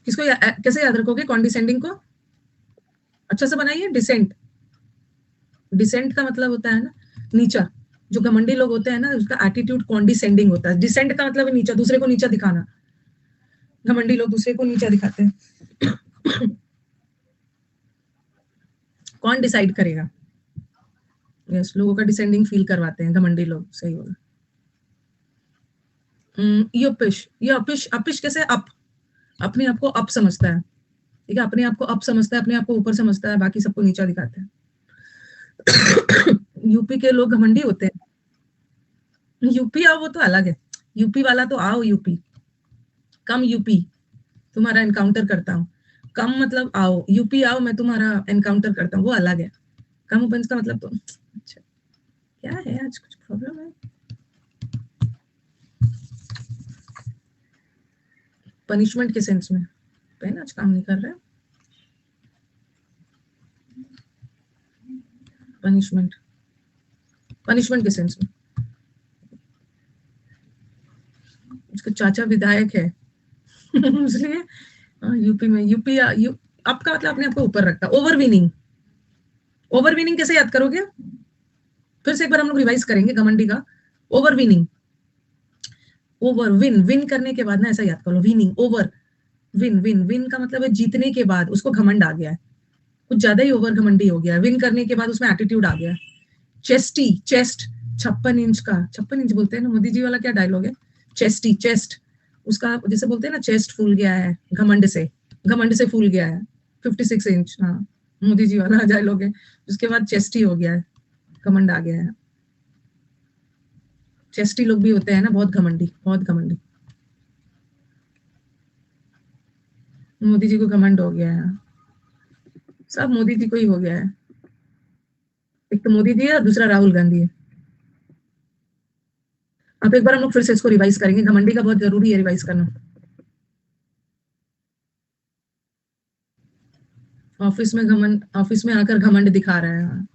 किसको कैसे याद रखोगे कॉन्डिसेंडिंग को? अच्छा से बनाइए, डिसेंट, डिसेंट का मतलब होता है ना नीचा, जो घमंडी लोग होते हैं ना उसका एटीट्यूड कॉन्डिसेंडिंग होता है। डिसेंट का मतलब है नीचा, दूसरे को नीचा दिखाना, घमंडी लोग दूसरे को नीचा दिखाते हैं। कौन डिसाइड करेगा, यस, लोगों का डिसेंडिंग फील करवाते हैं घमंडी लोग, सही बोला। ये अपिश, ये अपिश, अपिश कैसे, अप, अपने आप को अप समझता है, ठीक है, अपने आप को अप समझता है, अपने आप को ऊपर समझता है, बाकी सबको नीचा दिखाते हैं। यूपी के लोग घमंडी होते हैं। यूपी आओ वो तो अलग है, यूपी वाला तो आओ यूपी, कम यूपी, तुम्हारा एनकाउंटर करता हूँ, कम मतलब आओ, यूपी आओ मैं तुम्हारा एनकाउंटर करता हूँ, वो अलग है। कम उपंज का मतलब तो, अच्छा क्या है, आज कुछ प्रॉब्लम है। पनिशमेंट के सेंस में, पेन आज काम नहीं कर रहा है। पनिशमेंट, पनिशमेंट के सेंस में, उसका चाचा विधायक है। इसलिए यूपी में, यूपी आपका मतलब अपने आप को ऊपर रखता। ओवरविनिंग, ओवरविनिंग कैसे याद करोगे, फिर से एक बार हम लोग रिवाइज करेंगे घमंडी का। ओवरविनिंग, ओवर, विन, विन करने के बाद ना ऐसा याद करो, winning, over, win, win, win का मतलब है जीतने के बाद उसको घमंड आ गया है, कुछ ज्यादा ही ओवर घमंडी हो गया है, विन करने के बाद उसमें एटीट्यूड आ गया है। चेस्टी, चेस्ट, 56 इंच का, 56 इंच बोलते हैं ना, मोदी जी वाला क्या डायलॉग है, चेस्टी, चेस्ट, उसका जैसे बोलते हैं ना चेस्ट फूल गया है घमंड से, घमंड से फूल गया है, 56 इंच, हाँ मोदी जी वाला डायलॉग है। उसके बाद चेस्टी हो गया है, घमंड आ गया है। चेस्टी लोग भी होते हैं ना बहुत घमंडी, बहुत घमंडी। मोदी जी को घमंड हो गया है, सब मोदी जी को ही हो गया है। एक तो मोदी जी है और दूसरा राहुल गांधी है। अब एक बार हम लोग फिर से इसको रिवाइज करेंगे, घमंडी का बहुत जरूरी है रिवाइज करना। ऑफिस में घमंड, ऑफिस में आकर घमंड दिखा रहा है।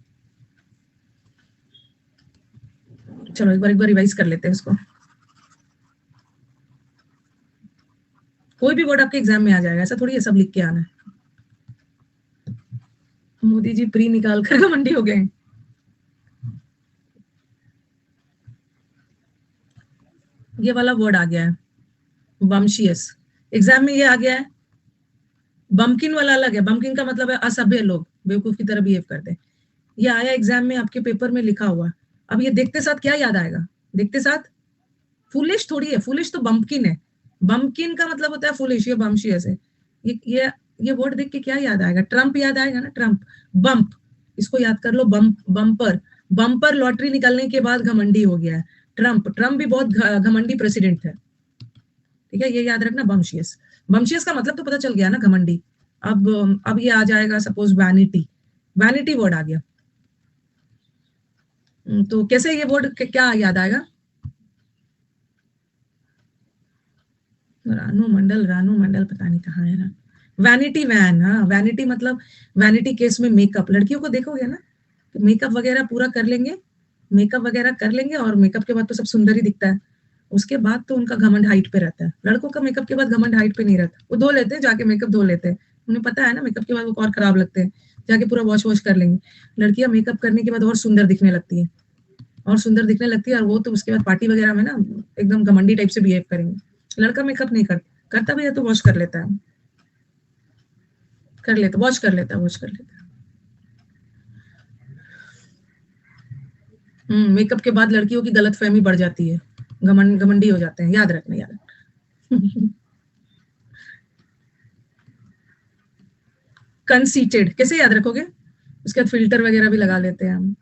चलो एक बार रिवाइज कर लेते हैं इसको। कोई भी वर्ड आपके एग्जाम में आ जाएगा, ऐसा थोड़ी है सब लिख के आना है। मोदी जी प्री निकाल कर घमंडी हो गए। ये वाला वर्ड आ गया है बम्शियस, एग्जाम में ये आ गया है। बम्किन वाला अलग है, बम्किन का मतलब है असभ्य लोग, बेवकूफ की तरह बिहेव करते हैं। ये आया एग्जाम में आपके पेपर में लिखा हुआ। अब ये देखते साथ क्या याद आएगा, देखते साथ फुलिश थोड़ी है, फुलिश तो बम्पकिन है, बम्पकिन का मतलब होता है फुलिश, ये बम्शियस है। ये वर्ड देख के क्या याद आएगा, ट्रम्प याद आएगा ना, ट्रम्प। बम्प, इसको याद कर लो, बम्प, बम्पर, बम्पर लॉटरी निकलने के बाद घमंडी हो गया है। ट्रम्प, ट्रम्प भी बहुत घमंडी प्रेसिडेंट है, ठीक है, ये याद रखना। बम्शियस, बम्शियस का मतलब तो पता चल गया ना, घमंडी। अब ये आ जाएगा सपोज वैनिटी, वैनिटी वर्ड आ गया। तो कैसे ये वर्ड क्या याद आएगा, रानू मंडल पता नहीं कहाँ है ना। वैनिटी वैन, हाँ वैनिटी मतलब वैनिटी केस में मेकअप, लड़कियों को देखोगे ना तो मेकअप वगैरह पूरा कर लेंगे, मेकअप वगैरह कर लेंगे और मेकअप के बाद तो सब सुंदर ही दिखता है। उसके बाद तो उनका घमंड हाइट पे रहता है। लड़कों का मेकअप के बाद घमंड हाइट पे नहीं रहता, वो धो लेते हैं जाके, मेकअप धो लेते हैं, उन्हें पता है ना मेकअप के बाद वो और खराब लगते हैं, जाके पूरा वॉश वॉश कर लेंगे। लड़कियां मेकअप करने के बाद और सुंदर दिखने लगती है, और सुंदर दिखने लगती है, और वो तो उसके बाद पार्टी वगैरह में ना एकदम घमंडी टाइप से बिहेव करेंगे। लड़का मेकअप नहीं करता, करता भी है तो वॉश कर लेता है, कर लेता, वॉश कर लेता है, वॉश कर लेता है। मेकअप के बाद लड़कियों की गलतफहमी बढ़ जाती है, घमंडी हो जाते हैं, याद रखना, याद रखना। कंसीटेड कैसे याद रखोगे, उसके बाद फिल्टर वगैरह भी लगा लेते हैं हम।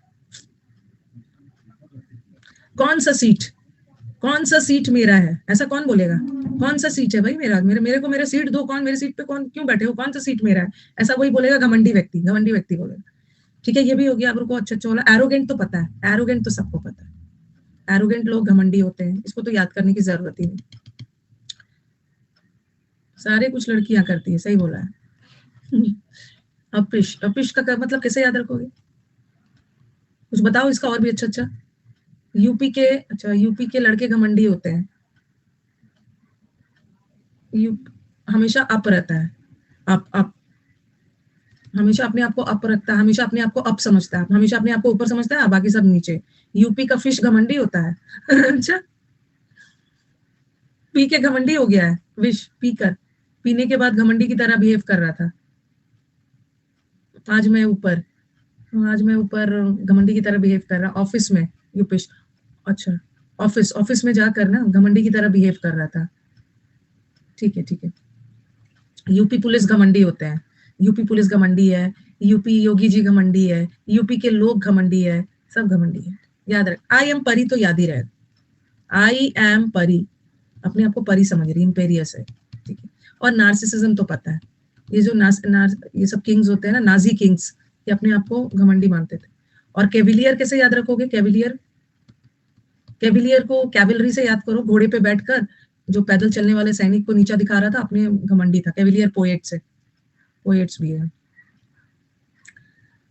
कौन सा सीट, कौन सा सीट मेरा है, ऐसा कौन बोलेगा, कौन सा सीट है भाई मेरा, मेरे को मेरे सीट दो, कौन मेरे सीट पे कौन क्यों बैठे हो, कौन सा सीट मेरा है, ऐसा वही बोलेगा घमंडी व्यक्ति, घमंडी व्यक्ति बोलेगा। ठीक है, ये भी हो गया। अब रुको, अच्छा अच्छा वाला एरोगेंट तो पता है, एरोगेंट तो सबको पता है, एरोगेंट लोग घमंडी होते हैं, इसको तो याद करने की जरूरत ही नहीं, सारे कुछ लड़कियां करती है, सही बोला है। अपिश, अपिश का मतलब कैसे याद रखोगे, कुछ बताओ इसका और भी अच्छा अच्छा। यूपी के, अच्छा यूपी के लड़के घमंडी होते हैं, यू हमेशा अप रहता है, अप, हमेशा अपने आप को अप रखता है, हमेशा अपने आप को अप समझता है, हमेशा अपने आप को ऊपर समझता है, बाकी सब नीचे। यूपी का फिश घमंडी होता है। अच्छा, पी के घमंडी हो गया है, विश पीकर, पीने के बाद घमंडी की तरह बिहेव कर रहा था। आज मैं ऊपर, आज मैं ऊपर घमंडी की तरह बिहेव कर रहा, ऑफिस में यूपिश, अच्छा ऑफिस, ऑफिस में जाकर ना घमंडी की तरह बिहेव कर रहा था। ठीक है ठीक है। यूपी पुलिस घमंडी होते हैं, यूपी पुलिस घमंडी है, यूपी योगी जी घमंडी है, यूपी के लोग घमंडी है, सब घमंडी है। याद रख, आई एम परी तो याद ही रहेगा, आई एम परी, अपने आप को परी समझ रही, इंपेरियस है, ठीक है। और नार्सिसिज्म तो पता है, ये जो ये सब किंग्स होते हैं ना, नाजी किंग्स, ये अपने आप को घमंडी मानते थे। और कैविलियर कैसे याद रखोगे, कैविलियर, कैविलियर को कैवलरी से याद करो, घोड़े पे बैठकर जो पैदल चलने वाले सैनिक को नीचा दिखा रहा था, अपने घमंडी था। कैविलियर पोएट से, पोएट्स भी है,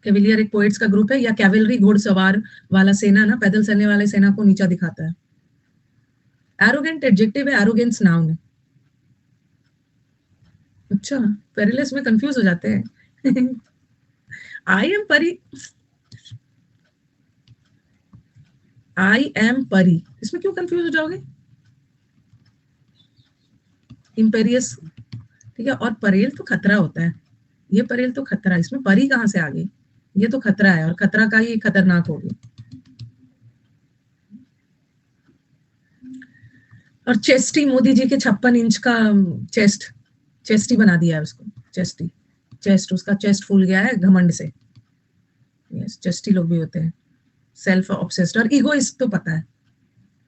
कैविलियर एक पोएट्स का ग्रुप है, या कैवलरी घोड़सवार वाला सेना ना, पैदल चलने वाले सेना को नीचा दिखाता है। एरोगेंट एडजेक्टिव है, एरोगेंस नाउन है। अच्छा, पेरिलेस में कंफ्यूज हो जाते हैं। आई एम परी, आई एम परी, इसमें क्यों कंफ्यूज हो जाओगे, इंपेरियस, ठीक है। और परेल तो खतरा होता है, ये परेल तो खतरा, इसमें परी कहाँ से आ गई, ये तो खतरा है, और खतरा का ही खतरनाक होगी। और चेस्टी, मोदी जी के 56 इंच का चेस्ट, चेस्टी बना दिया है उसको, चेस्टी, चेस्ट, उसका चेस्ट फूल गया है घमंड से। यस, चेस्टी लोग भी होते हैं, सेल्फ ऑब्सेस्ड। और ईगोइस्ट तो पता है,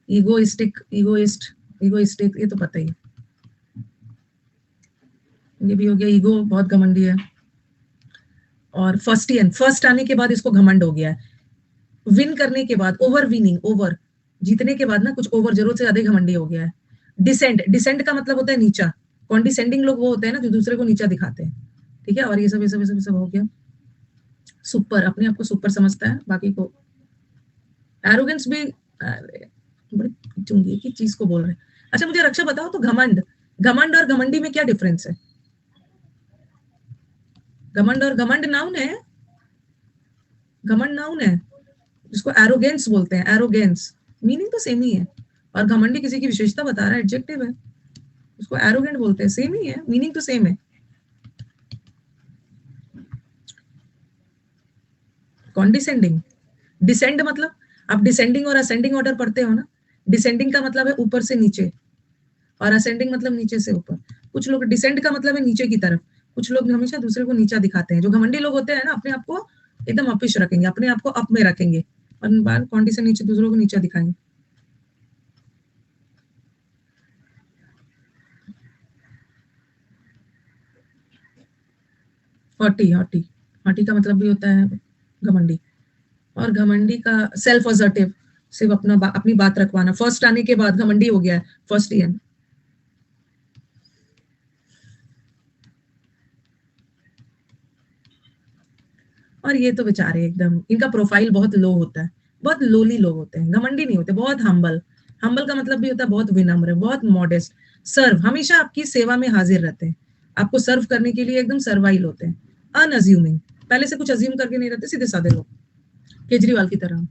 ईगोइस्टिक, ईगोइस्ट, ईगोइस्टिक, ये तो पता ही है। ये भी हो गया, ईगो बहुत घमंडी है। और फर्स्ट आने के बाद इसको घमंड हो गया है। विन करने के बाद ओवर विनिंग, ओवर जीतने के बाद ना कुछ ओवर जरूरत से ज्यादा घमंडी हो गया है। डिसेंड का मतलब होता है नीचा। कॉन्डिसेंडिंग लोग वो होते हैं ना जो दूसरे को नीचा दिखाते हैं, ठीक है। और ये सब हो गया। सुपर, अपने आप को सुपर समझता है, बाकी को एरोगेंस भी। बड़ी चुंगी की चीज को बोल रहे हैं। अच्छा मुझे रक्षा बताओ, तो घमंड, घमंड और घमंडी में क्या डिफरेंस है? घमंड और घमंड नाउन है, घमंड नाउन है, जिसको एरोगेंस बोलते हैं। एरोगेंस मीनिंग तो सेम ही है, और घमंडी किसी की विशेषता बता रहा है, एडजेक्टिव है, उसको एरोगेंट बोलते हैं, सेम ही है, मीनिंग तो सेम है। कॉन्डिसेंडिंग, डिसेंड मतलब, आप डिसेंडिंग और असेंडिंग ऑर्डर पढ़ते हो ना। डिसेंडिंग का मतलब है ऊपर से नीचे, और असेंडिंग मतलब नीचे से ऊपर। कुछ लोग डिसेंड का मतलब है नीचे की तरफ, कुछ लोग हमेशा दूसरे को नीचा दिखाते हैं। जो घमंडी लोग होते हैं ना, अपने आप को एकदम अपिश रखेंगे, अपने आप को अप में रखेंगे, और बार कॉन्डी से नीचे दूसरों को नीचा दिखाएंगे। हॉटी, हॉटी, हॉटी का मतलब भी होता है घमंडी। और घमंडी का सेल्फ असर्टिव, सिर्फ अपनी बात रखवाना। फर्स्ट आने के बाद घमंडी हो गया है, फर्स्ट ईयर। और ये तो बेचारे एकदम, इनका प्रोफाइल बहुत लो होता है, बहुत लोली लोग होते हैं, घमंडी नहीं होते, बहुत हम्बल। हम्बल का मतलब भी होता है बहुत विनम्र, बहुत मॉडेस्ट। सर्व, हमेशा आपकी सेवा में हाजिर रहते हैं, आपको सर्व करने के लिए एकदम सर्वाइल होते हैं। अनअज्यूमिंग, पहले से कुछ अज्यूम करके नहीं रहते, सीधे साधे लोग, केजरीवाल की तरह।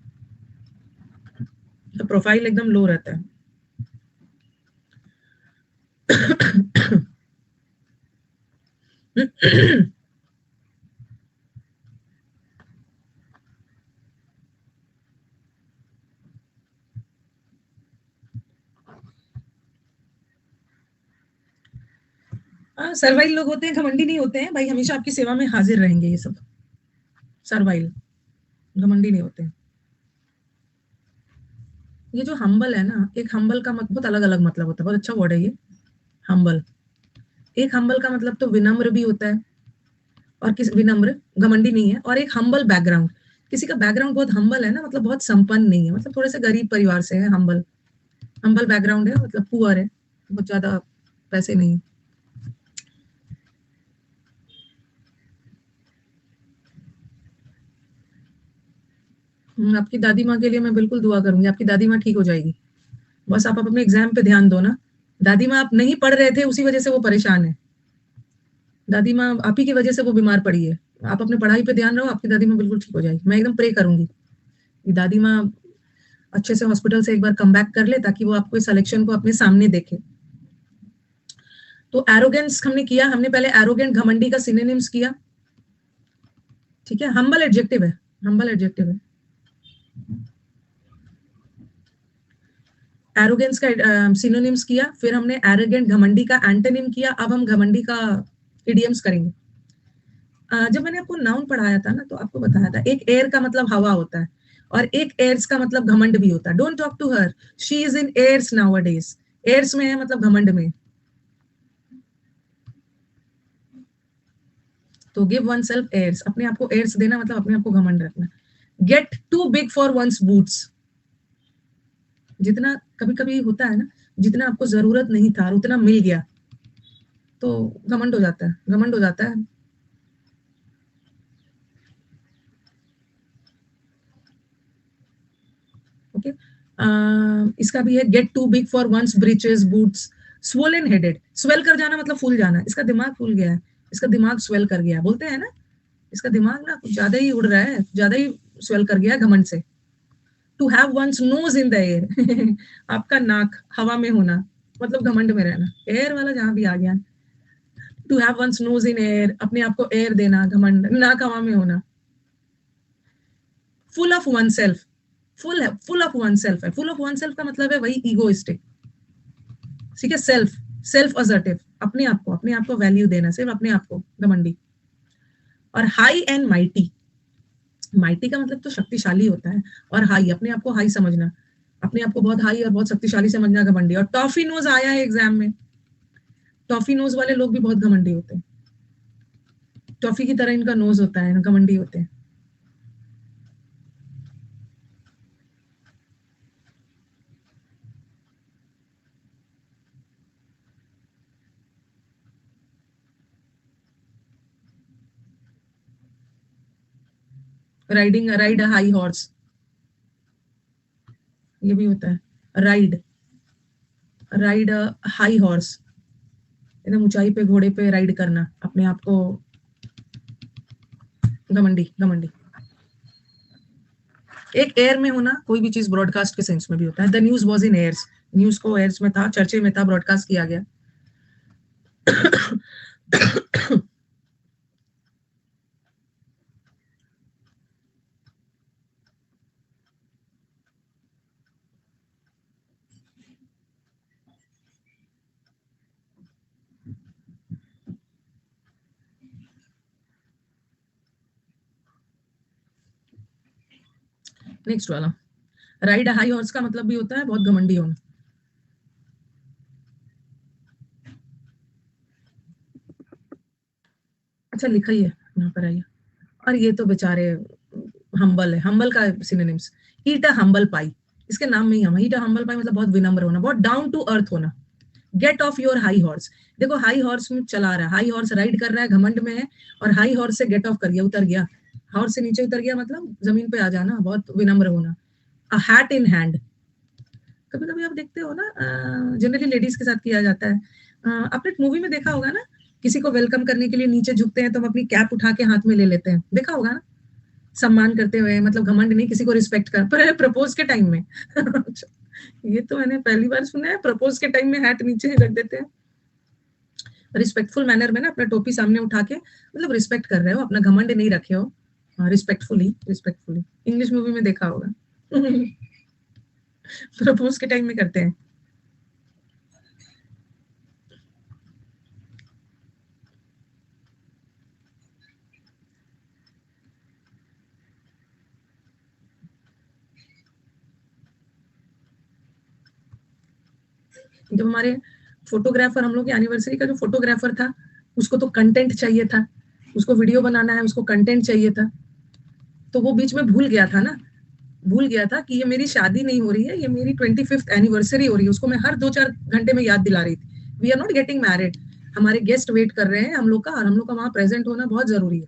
तो प्रोफाइल एकदम लो रहता है। सर्वाइल लोग होते हैं, घमंडी नहीं होते हैं भाई, हमेशा आपकी सेवा में हाजिर रहेंगे ये सब। सर्वाइल, घमंडी नहीं होते हैं। ये जो हम्बल है ना, एक हम्बल का बहुत अलग अलग मतलब होता है, बहुत अच्छा वर्ड है ये, हम्बल। एक हम्बल का मतलब तो विनम्र भी होता है, और किस विनम्र, घमंडी नहीं है। और एक हम्बल बैकग्राउंड, किसी का बैकग्राउंड बहुत हम्बल है ना, मतलब बहुत संपन्न नहीं है, मतलब थोड़े से गरीब परिवार से है, हम्बल। हम्बल बैकग्राउंड है, मतलब पुअर है, बहुत ज्यादा पैसे नहीं। आपकी दादी माँ के लिए मैं बिल्कुल दुआ करूंगी, आपकी दादी माँ ठीक हो जाएगी। बस आप अपने एग्जाम पे ध्यान दो ना। दादी माँ आप नहीं पढ़ रहे थे, उसी वजह से वो परेशान है। दादी माँ आप ही की वजह से वो बीमार पड़ी है। आप अपने पढ़ाई पे ध्यान रहो, आपकी दादी माँ बिल्कुल ठीक हो जाएगी। मैं एकदम प्रे करूंगी कि दादी माँ अच्छे से हॉस्पिटल से एक बार कम बैक कर ले, ताकि वो आपको इस इलेक्शन को अपने सामने देखे। तो एरोगेंस हमने किया, हमने पहले एरोगेंट घमंडी का सिनोनिम्स किया, ठीक है। हम्बल एडजेक्टिव है, हम्बल एडजेक्टिव है। एरोगेंस का सिनोनिम्स किया, फिर हमने एरोगेंट घमंडी का एंटोनिम किया। अब हम घमंडी का इडियम्स करेंगे। जब मैंने आपको नाउन पढ़ाया था ना, तो आपको बताया था एक एयर का मतलब हवा होता है, और एक एयर्स का मतलब घमंड भी होता है। Don't talk to her, she is in airs nowadays. Airs में है मतलब घमंड में। तो गिव वन सेल्फ एयर्स, अपने आप को एयर्स देना मतलब अपने आप को घमंड रखना। Get too big for one's boots, जितना कभी कभी होता है ना, जितना आपको जरूरत नहीं था उतना मिल गया, तो घमंड हो जाता है, घमंड हो जाता है। ओके। इसका भी है, get too big for one's breeches boots. Swollen headed, swell कर जाना मतलब फूल जाना, इसका दिमाग फूल गया है, इसका दिमाग स्वेल कर गया, बोलते हैं ना, इसका दिमाग ना कुछ ज्यादा ही उड़ रहा है, ज्यादा ही स्वेल कर गया घमंड से। To have one's nose in the air, आपका नाक हवा में होना, मतलब घमंड में रहना, एयर वाला जहां भी आ गया। To have one's nose in air, अपने आप को एयर देना, घमंड, नाक हवा में होना। Full of one self, full है, फुल ऑफ वन सेल्फ है, फुल ऑफ वन सेल्फ का मतलब है वही ईगोइस्टिक, ठीक है। सेल्फ, सेल्फ असर्टिव, अपने आप को वैल्यू देना, सिर्फ अपने आप को, घमंडी। और हाई एंड माइटी, माइटी का मतलब तो शक्तिशाली होता है, और हाई, अपने आप को हाई समझना, अपने आप को बहुत हाई और बहुत शक्तिशाली समझना, घमंडी। और टॉफी नोज आया है एग्जाम में, टॉफी नोज वाले लोग भी बहुत घमंडी होते हैं, टॉफी की तरह इनका नोज होता है, घमंडी होते हैं। राइड अ हाई हॉर्स, ये भी होता है। राइड अ हाई हॉर्स, एकदम ऊंचाई पे घोड़े पे राइड करना, अपने आप को घमंडी घमंडी। एक एयर में होना, कोई भी चीज ब्रॉडकास्ट के सेंस में भी होता है। The news was in years, news को एयर्स में था, चर्चे में था, ब्रॉडकास्ट किया गया। नेक्स्ट वाला, राइड हाई हॉर्स का मतलब भी होता है बहुत घमंडी होना। अच्छा लिखा ही है यहाँ पर, आइए। और ये तो बेचारे हम्बल है, हम्बल का सिनोनिम्स, ईट अ हम्बल पाई, इसके नाम में ही हम, ईट अ हम्बल पाई मतलब बहुत विनम्र होना, बहुत डाउन टू अर्थ होना। Get off your high horse, देखो हाई हॉर्स में चला रहा है, हाई हॉर्स राइड कर रहा है, घमंड में है, और हाई हॉर्स से गेट ऑफ कर गया, उतर गया, हॉर्स से नीचे उतर गया मतलब जमीन पे आ जाना, बहुत विनम्र होना। अ हैट इन हैंड, कभी कभी आप देखते हो ना, जनरली लेडीज के साथ किया जाता है। आपने मूवी में देखा होगा ना, किसी को वेलकम करने के लिए नीचे झुकते हैं तो हम अपनी कैप उठा के हाथ में ले लेते हैं, देखा होगा ना, सम्मान करते हुए, मतलब घमंड नहीं, किसी को रिस्पेक्ट कर, पर प्रपोज के टाइम में ये तो मैंने पहली बार सुना है, प्रपोज के टाइम में हैट नीचे रख देते हैं, रिस्पेक्टफुल मैनर में ना, अपना टोपी सामने उठा के, मतलब रिस्पेक्ट कर रहे हो, अपना घमंड नहीं रखे हो, रिस्पेक्टफुली, रिस्पेक्टफुली, इंग्लिश मूवी में देखा होगा। प्रपोज के टाइम में करते हैं। जब हमारे फोटोग्राफर, हम लोग की एनिवर्सरी का जो फोटोग्राफर था, उसको तो कंटेंट चाहिए था, उसको वीडियो बनाना है, उसको कंटेंट चाहिए था, तो वो बीच में भूल गया था ना, भूल गया था कि ये मेरी शादी नहीं हो रही है, ये मेरी 25th एनिवर्सरी हो रही है, उसको मैं हर 2-4 घंटे में याद दिला रही थी, we are not getting married, हमारे गेस्ट वेट कर रहे हैं हम लोग का, और हम लोग का वहाँ प्रेजेंट होना बहुत जरूरी है,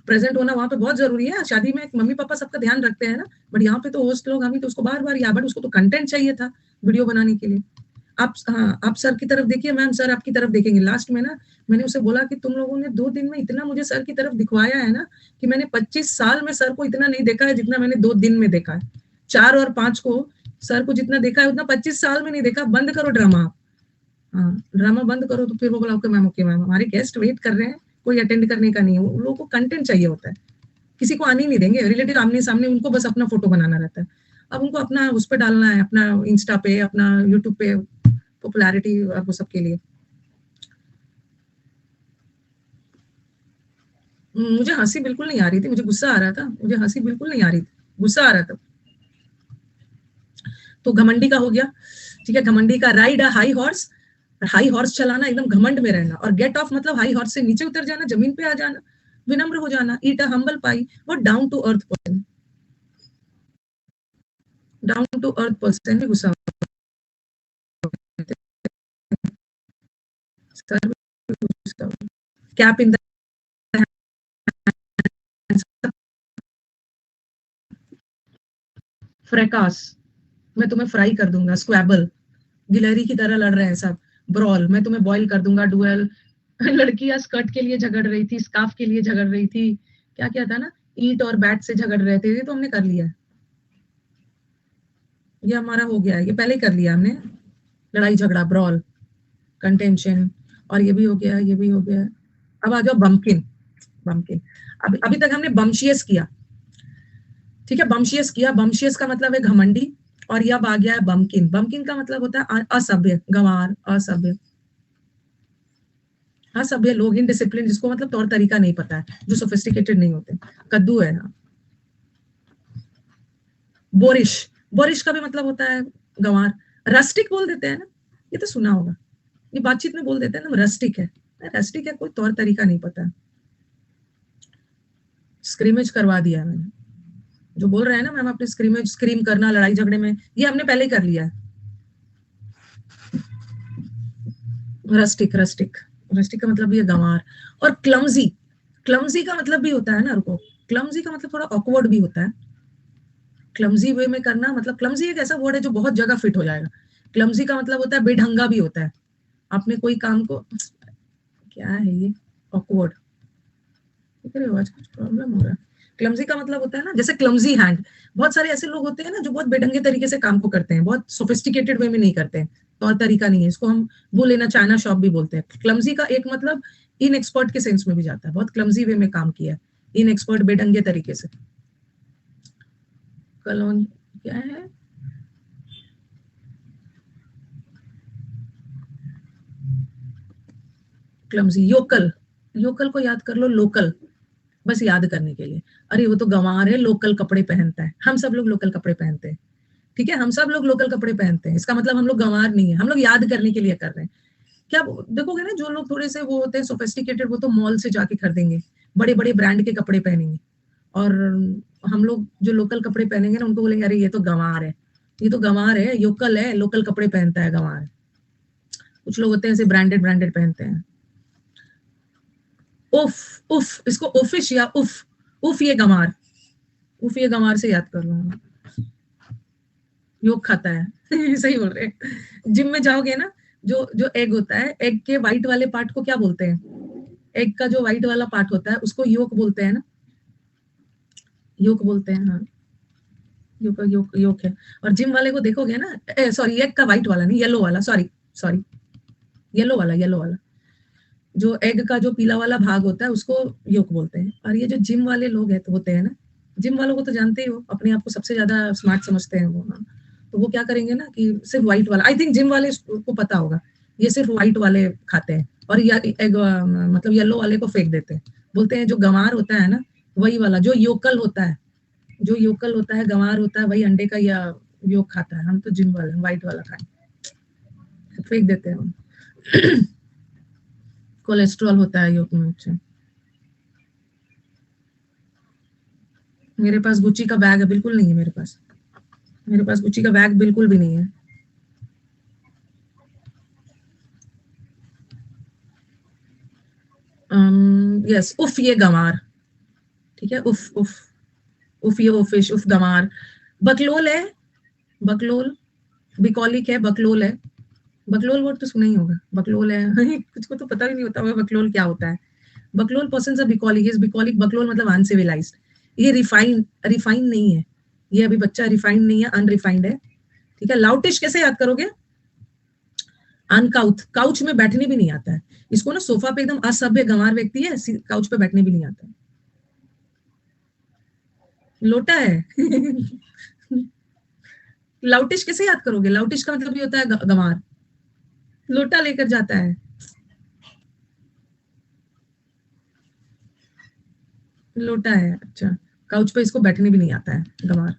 प्रेजेंट होना वहाँ पे बहुत जरूरी है, शादी में मम्मी पापा सबका ध्यान रखते हैं ना, बट यहाँ पे तो होस्ट लोग, हम ही तो उसको बार बार याद, बट उसको तो कंटेंट चाहिए था वीडियो बनाने के लिए। आप, हाँ, आप सर की तरफ देखिए, मैम सर आपकी तरफ देखेंगे, लास्ट में ना मैंने उसे बोला कि तुम लोगों ने 2 दिन में इतना मुझे सर की तरफ दिखवाया है ना, कि मैंने 25 साल में सर को इतना नहीं देखा है जितना मैंने 2 दिन में देखा है, 4 और 5 को सर को जितना देखा है उतना 25 साल में नहीं देखा, बंद करो ड्रामा। हाँ, ड्रामा बंद करो। तो फिर वो बोला ओके मैम, हमारे गेस्ट वेट कर रहे हैं, कोई अटेंड करने का नहीं है, उन लोगों को कंटेंट चाहिए होता है, किसी को आने ही नहीं देंगे, रिलेटिव आमने सामने, उनको बस अपना फोटो बनाना रहता है, अब उनको अपना उस पर डालना है, अपना इंस्टा पे, अपना यूट्यूब पे, पॉपुलैरिटी वो सबके लिए। मुझे हंसी बिल्कुल नहीं आ रही थी, मुझे गुस्सा आ रहा था, मुझे हंसी बिल्कुल नहीं आ रही थी, गुस्सा आ रहा था। तो घमंडी का हो गया, ठीक है, घमंडी का ride a high horse, high horse चलाना, एकदम घमंड में रहना, और गेट ऑफ मतलब हाई हॉर्स से नीचे उतर जाना, जमीन पे आ जाना, विनम्र हो जाना, ईट अ हम्बल पाई, वो down to earth person, down to earth person भी गुस्सा कैप इन द फ्रैकास, मैं तुम्हें फ्राई कर दूंगा, स्क्वैबल, गिलहरी की तरह लड़ रहे हैं सब, ब्रॉल, मैं तुम्हें बॉईल कर दूंगा, डुएल, लड़कियां स्कर्ट के लिए झगड़ रही थी, स्कार्फ के लिए झगड़ रही थी, क्या क्या था ना, ईट और बैट से झगड़ रहे थे, ये तो हमने कर लिया है, ये हमारा हो गया है, ये पहले ही कर लिया हमने, लड़ाई झगड़ा, ब्रॉल, कंटेंशन, और ये भी हो गया, ये भी हो गया। अब आ जाओ बम्पकिन, बम्पकिन, अभी अभी तक हमने बम्शियस किया, ठीक है, बम्शियस किया, बम्शियस का मतलब है घमंडी, और ये अब आ गया है बम्किन, बम्किन का मतलब होता है असभ्य, गंवार, असभ्य, असभ्य लोग, इनडिसिप्लिन, जिसको मतलब तौर तरीका नहीं पता है, जो सोफिस्टिकेटेड नहीं होते, कद्दू है। बोरिश, बोरिश का भी मतलब होता है गंवार, रस्टिक बोल देते हैं ना, ये तो सुना होगा, ये बातचीत में बोल देते हैं ना रस्टिक है, रस्टिक है कोई तौर तरीका नहीं पता। स्क्रीमेज करवा दिया है मैंने, जो बोल रहे हैं ना मैम आपने स्क्रीमेज, स्क्रीम करना लड़ाई झगड़े में, ये हमने पहले ही कर लिया है। रस्टिक, रस्टिक, रस्टिक का मतलब ये गंवार। और क्लमजी, क्लमजी का मतलब भी होता है ना, रुको, क्लमजी का मतलब थोड़ा ऑकवर्ड भी होता है। क्लमजी वे में करना, मतलब क्लमजी एक ऐसा वर्ड है जो बहुत जगह फिट हो जाएगा। क्लमजी का मतलब होता है बेढंगा भी होता है। आपने कोई काम को, क्या है ये, ऑकवर्ड, आज कुछ प्रॉब्लम हो रहा है। क्लमजी का मतलब होता है ना, जैसे क्लमजी हैंड, बहुत सारे ऐसे लोग होते हैं ना जो बहुत बेढंगे तरीके से काम को करते हैं, बहुत सोफिस्टिकेटेड वे में नहीं करते हैं, तौर तरीका नहीं है, इसको हम वो लेना चाइना शॉप भी बोलते हैं। क्लमजी का एक मतलब इन एक्सपर्ट के सेंस में भी जाता है, बहुत क्लमजी वे में काम किया है, इन एक्सपर्ट बेढंगे तरीके से। कलोन क्या है, क्लमजी, योकल, योकल को याद कर लो, लोकल, बस याद करने के लिए। अरे वो तो गंवार है, लोकल कपड़े पहनता है, हम सब लोग लोकल कपड़े पहनते हैं, ठीक है, हम सब लोग लोकल कपड़े पहनते हैं, इसका मतलब हम लोग गंवार नहीं है, हम लोग याद करने के लिए कर रहे हैं। क्या देखोगे ना, जो लोग थोड़े से वो होते हैं सोफिस्टिकेटेड, वो तो मॉल से जाके खरीदेंगे, बड़े बड़े ब्रांड के कपड़े पहनेंगे, और हम लोग जो लोकल कपड़े पहनेंगे ना, उनको बोलेंगे अरे ये तो गंवार है, ये तो गंवार है, योकल है, लोकल कपड़े पहनता है, गंवार। कुछ लोग होते हैं ऐसे ब्रांडेड ब्रांडेड पहनते हैं। उफ, उफ, इसको उफिश या उफ, उफ ये गंवार, उफ ये गंवार से याद कर लो, योग खाता है सही बोल रहे हैं। जिम में जाओगे ना, जो जो एग होता है, एग के व्हाइट वाले पार्ट को क्या बोलते हैं, एग का जो व्हाइट वाला पार्ट होता है उसको योक बोलते हैं ना, योक बोलते हैं, हाँ, योक योक योक है। और जिम वाले को देखोगे ना, सॉरी एग का व्हाइट वाला नहीं, येलो वाला, सॉरी सॉरी, येलो वाला, येलो वाला, जो एग का जो पीला वाला भाग होता है उसको योक बोलते हैं। और ये जो जिम वाले लोग है, तो होते हैं ना, जिम वालों को तो जानते ही हो, अपने आप को सबसे ज्यादा स्मार्ट समझते हैं वो, हाँ। तो वो क्या करेंगे ना कि सिर्फ व्हाइट वाला, आई थिंक जिम वाले को पता होगा, ये सिर्फ व्हाइट वाले खाते हैं, और या एग मतलब येलो वाले को फेंक देते हैं। बोलते हैं जो गंवार होता है ना, वही वाला, जो योकल होता है, जो योकल होता है, गंवार होता है, वही अंडे का या योक खाता है। हम तो जिम वाले व्हाइट वाला खाएं, फेंक देते हैं हम। कोलेस्ट्रॉल होता है योक में। अच्छा, मेरे पास गुच्ची का बैग है, बिल्कुल नहीं है मेरे पास, मेरे पास गुच्ची का बैग बिल्कुल भी नहीं है। यस, उफ ये गंवार, ठीक है, उफ उफ, उफ ये ओफिश, उफ गंवार। बकलोल है, बकलोल, बिकॉलिक है, बकलोल है, बकलोल वर्ड तो सुना ही होगा, बकलोल है कुछ को तो पता भी नहीं होता होगा बकलोल क्या होता है। बकलोल पर्सन बिकॉलिक, इज बिकॉलिक, बकलोल मतलब अनसिविलाइज्ड, ये रिफाइन, रिफाइन नहीं है, ये अभी बच्चा रिफाइंड नहीं है, अनरिफाइंड है, ठीक है। लाउटिश कैसे याद करोगे, अनकाउथ, काउच में बैठने भी नहीं आता है इसको ना, सोफा पे एकदम असभ्य गंवार व्यक्ति है, काउच पे बैठने भी नहीं आता है। लोटा है लाउटिश कैसे याद करोगे, लाउटिश का मतलब ये होता है गंवार, लोटा लेकर जाता है, लोटा है, अच्छा, काउच पे इसको बैठने भी नहीं आता है, गंवार।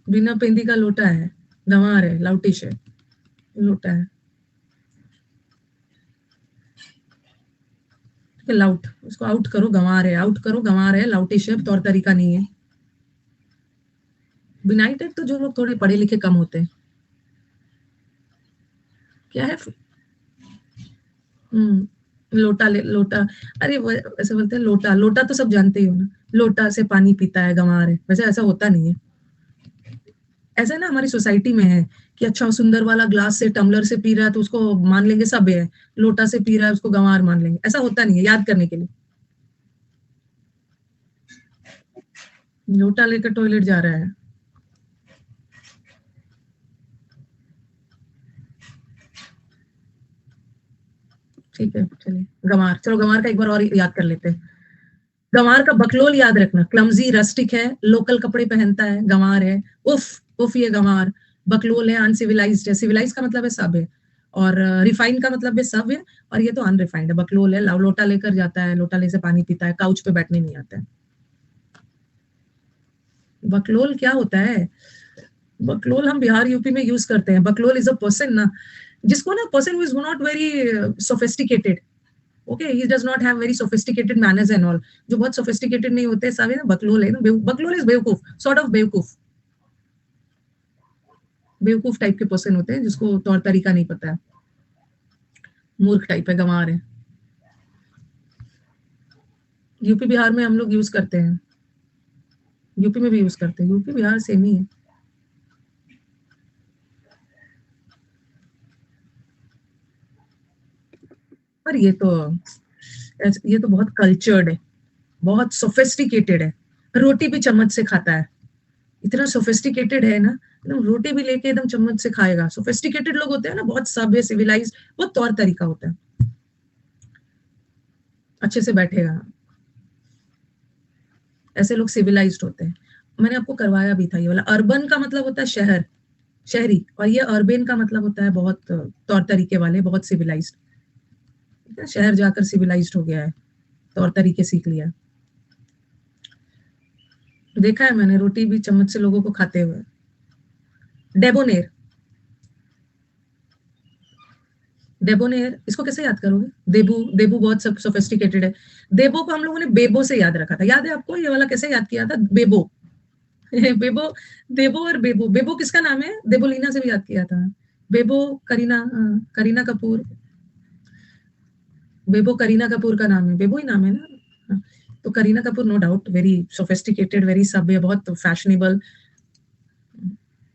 बिना पेंदी का लोटा है, गंवार है, लाउटिश है, लोटा है, लाउट, उसको आउट करो, गंवार है, आउट करो, गंवार है, लाउटिश है, तौर तरीका नहीं है। बिनाइटेड तो जो लोग थोड़े पढ़े लिखे कम होते हैं। क्या है, लोटा ले, लोटा, अरे वो ऐसे बोलते हैं लोटा, लोटा तो सब जानते ही हो ना, लोटा से पानी पीता है, गंवार है, वैसे ऐसा होता नहीं है। ऐसा ना हमारी सोसाइटी में है कि अच्छा सुंदर वाला ग्लास से, टम्बलर से पी रहा है तो उसको मान लेंगे सब है, लोटा से पी रहा है उसको गंवार मान लेंगे, ऐसा होता नहीं है, याद करने के लिए। लोटा लेकर टॉयलेट जा रहा है, ठीक है, चलिए गंवार, चलो गंवार का एक बार और याद कर लेते हैं। गंवार का बकलोल याद रखना, क्लमजी, रस्टिक है, लोकल कपड़े पहनता है, गंवार है। उफ, उफ ये गंवार। बकलोल है, अनसिविलाइज्ड है, सिविलाइज का मतलब है सब है, और रिफाइन का मतलब है सब है, और ये तो अनरिफाइंड है। बकलोल है, लोटा लेकर जाता है, लोटा ले से पानी पीता है, काउच पे बैठने नहीं आता है। बकलोल क्या होता है, बकलोल हम बिहार यूपी में यूज करते हैं. बकलोल इज अ पर्सन ना, जिसको ना person is not very sophisticated. Okay, he does not have very sophisticated manners and all. जो बहुत सोफिस्टिकेटेड नहीं होते सब है ना, बकलोल है ना. बकलोल इज बेवकूफ, सॉर्ट ऑफ बेवकूफ. बेवकूफ टाइप के पर्सन होते हैं जिसको तौर तरीका नहीं पता है. मूर्ख टाइप है, गंवार है. यूपी बिहार में हम लोग यूज करते हैं. यूपी में भी यूज करते हैं. यूपी बिहार सेम ही है. पर ये तो बहुत कल्चर्ड है, बहुत सोफिस्टिकेटेड है. रोटी भी चम्मच से खाता है. इतना सोफिस्टिकेटेड है ना, एकदम रोटी भी लेके एकदम चम्मच से खाएगा. सोफिस्टिकेटेड लोग होते हैं ना, बहुत सभ्य सिविलाइज, बहुत तौर तरीका होता है. अच्छे से बैठेगा. ऐसे लोग सिविलाइज्ड होते हैं. मैंने आपको करवाया भी था ये वाला. अर्बन का मतलब होता है शहर, शहरी, और ये अर्बन का मतलब होता है बहुत तौर तरीके वाले, बहुत सिविलाइज्ड. शहर जाकर सिविलाइज्ड हो गया है, तौर तरीके सीख लिया. देखा है मैंने रोटी भी चम्मच से लोगों को खाते हुए. डेबोनेर, डेबोनेर, इसको कैसे याद करोगे? देबू, देबू बहुत सब सोफिस्टिकेटेड है. देबो को हम लोगों ने बेबो से याद रखा था. याद है आपको ये वाला कैसे याद किया था? बेबो. बेबो, देबो और बेबो. बेबो किसका नाम है? देबोलीना से भी याद किया था. बेबो करीना, करीना कपूर. बेबो करीना कपूर का नाम है, बेबो ही नाम है ना. हाँ, तो Kareena Kapoor no doubt very sophisticated, very सभ्य, बहुत फैशनेबल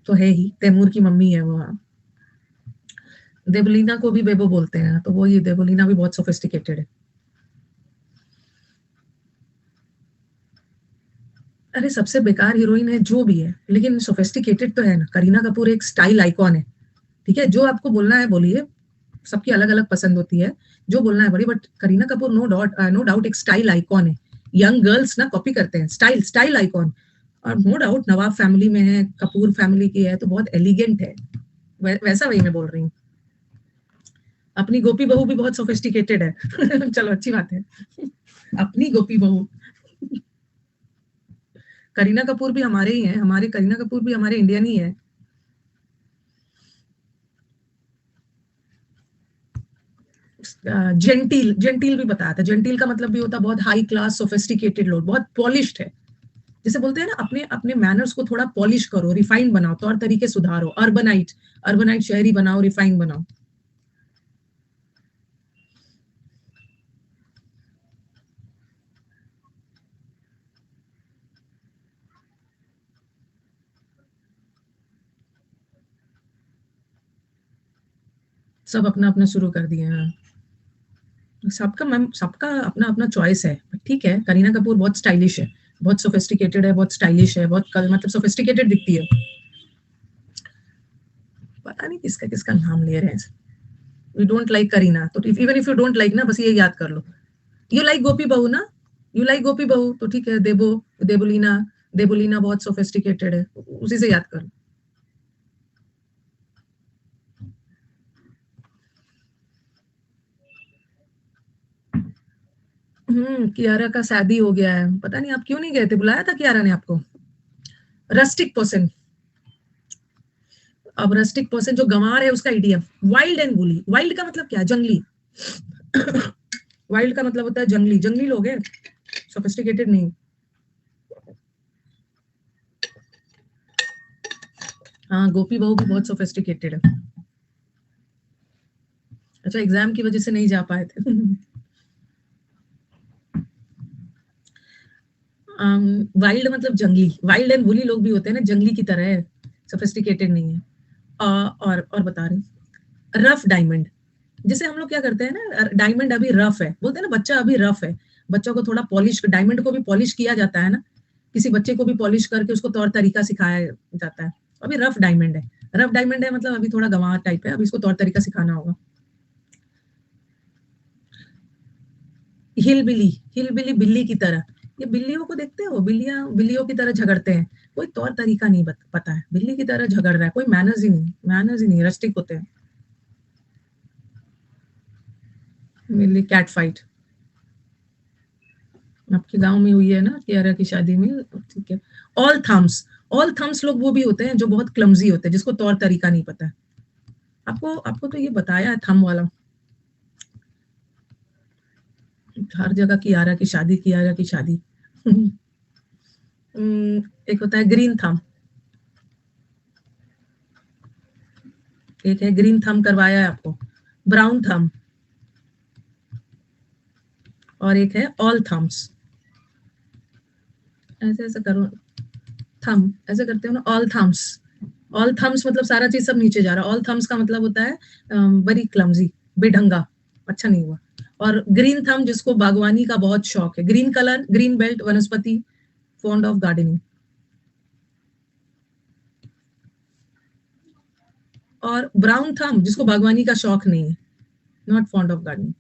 तो है ही. तैमूर की मम्मी है वो. देवलीना को भी बेबो बोलते हैं, तो वो ये देवलीना भी बहुत सोफिस्टिकेटेड है. अरे सबसे बेकार हीरोइन है जो भी है, लेकिन सोफिस्टिकेटेड तो है ना. करीना कपूर एक स्टाइल आइकॉन है. ठीक है, जो आपको बोलना है बोलिए, सबकी अलग अलग पसंद होती है, जो बोलना है बोलिए, but Kareena Kapoor no doubt एक स्टाइल आइकॉन है. यंग गर्ल्स ना कॉपी करते हैं, स्टाइल स्टाइल आइकॉन. और नो डाउट नवाब फैमिली में है, कपूर फैमिली की है, तो बहुत एलिगेंट है. वैसा वही मैं बोल रही हूँ. अपनी गोपी बहू भी बहुत सोफिस्टिकेटेड है. चलो अच्छी बात है. अपनी गोपी बहू. करीना कपूर भी हमारे ही है, हमारे करीना कपूर भी हमारे इंडियन ही है. जेंटिल, जेंटिल भी बताया था. जेंटिल का मतलब भी होता है बहुत हाई क्लास सोफिस्टिकेटेड लोग, बहुत पॉलिश्ड है. जैसे बोलते हैं ना, अपने अपने मैनर्स को थोड़ा पॉलिश करो, रिफाइन बनाओ, तौर तरीके सुधारो. अर्बनाइट, अर्बनाइट शहरी बनाओ, रिफाइन बनाओ. सब अपना अपना शुरू कर दिए हैं. सबका मैम, सबका अपना अपना चॉइस है. ठीक है, करीना कपूर बहुत स्टाइलिश है, बहुत सोफिस्टिकेटेड है, बहुत स्टाइलिश है, बहुत मतलब सोफिस्टिकेटेड दिखती है. पता नहीं किसका किसका नाम ले रहे हैं. वी डोंट लाइक करीना, तो even if you don't like ना, बस ये याद कर लो. यू लाइक गोपी बहू ना, यू लाइक गोपी बहू, तो ठीक है. देबो, देबोलीना, देबोलीना बहुत सोफिस्टिकेटेड है, उसी से याद कर लो. कियारा का शादी हो गया है. पता नहीं आप क्यों नहीं गए थे, बुलाया था कियारा ने आपको. Rustic person. अब रस्टिक पर्सन जो गंवार है उसका idiom wild and woolly. Wild का मतलब क्या है? जंगली. वाइल्ड का मतलब होता है जंगली. जंगली लोग हैं, सोफिस्टिकेटेड नहीं. हाँ, गोपी बहू भी बहुत सोफिस्टिकेटेड है. अच्छा, एग्जाम की वजह से नहीं जा पाए थे. वाइल्ड मतलब जंगली. वाइल्ड एंड वुली लोग भी होते हैं ना, जंगली की तरह है, सोफिस्टिकेटेड नहीं है. और बता रहे, रफ डायमंड. जैसे हम लोग क्या करते हैं ना, डायमंड अभी रफ है, बोलते हैं ना बच्चा अभी रफ है. बच्चों को थोड़ा पॉलिश, डायमंड को भी पॉलिश किया जाता है ना. किसी बच्चे को भी पॉलिश करके उसको तौर तरीका सिखाया जाता है. अभी रफ डायमंड है. रफ डायमंड है मतलब अभी थोड़ा गंवार टाइप है, अभी इसको तौर तरीका सिखाना होगा. हिल बिली, हिल बिली बिल्ली की तरह. ये बिल्लियों को देखते हो, बिल्लियां बिल्लियों की तरह झगड़ते हैं. कोई तौर तरीका नहीं पता है, बिल्ली की तरह झगड़ रहा है. कोई मैनर्स ही नहीं, मैनर्स ही नहीं, रस्टिक होते हैं. बिल्ली कैट फाइट आपके गांव में हुई है ना, कियारा की शादी में. ठीक है. ऑल थम्स, ऑल थम्स लोग वो भी होते हैं जो बहुत क्लमजी होते हैं, जिसको तौर तरीका नहीं पता है। आपको आपको तो ये बताया है थम वाला। हर जगह कियारा की शादी, कियारा की शादी। एक होता है ग्रीन थम, एक है ग्रीन थम करवाया है आपको, ब्राउन थम, और एक है ऑल थम्स। ऐसे ऐसे करो, थम ऐसे करते हो ना, ऑल थम्स। ऑल थम्स मतलब सारा चीज सब नीचे जा रहा है। ऑल थम्स का मतलब होता है वेरी क्लमजी, बेढंगा, अच्छा नहीं हुआ। और ग्रीन थम जिसको बागवानी का बहुत शौक है, ग्रीन कलर, ग्रीन बेल्ट, वनस्पति, फॉन्ड ऑफ गार्डनिंग। और ब्राउन थम जिसको बागवानी का शौक नहीं है, नॉट फॉन्ड ऑफ गार्डनिंग।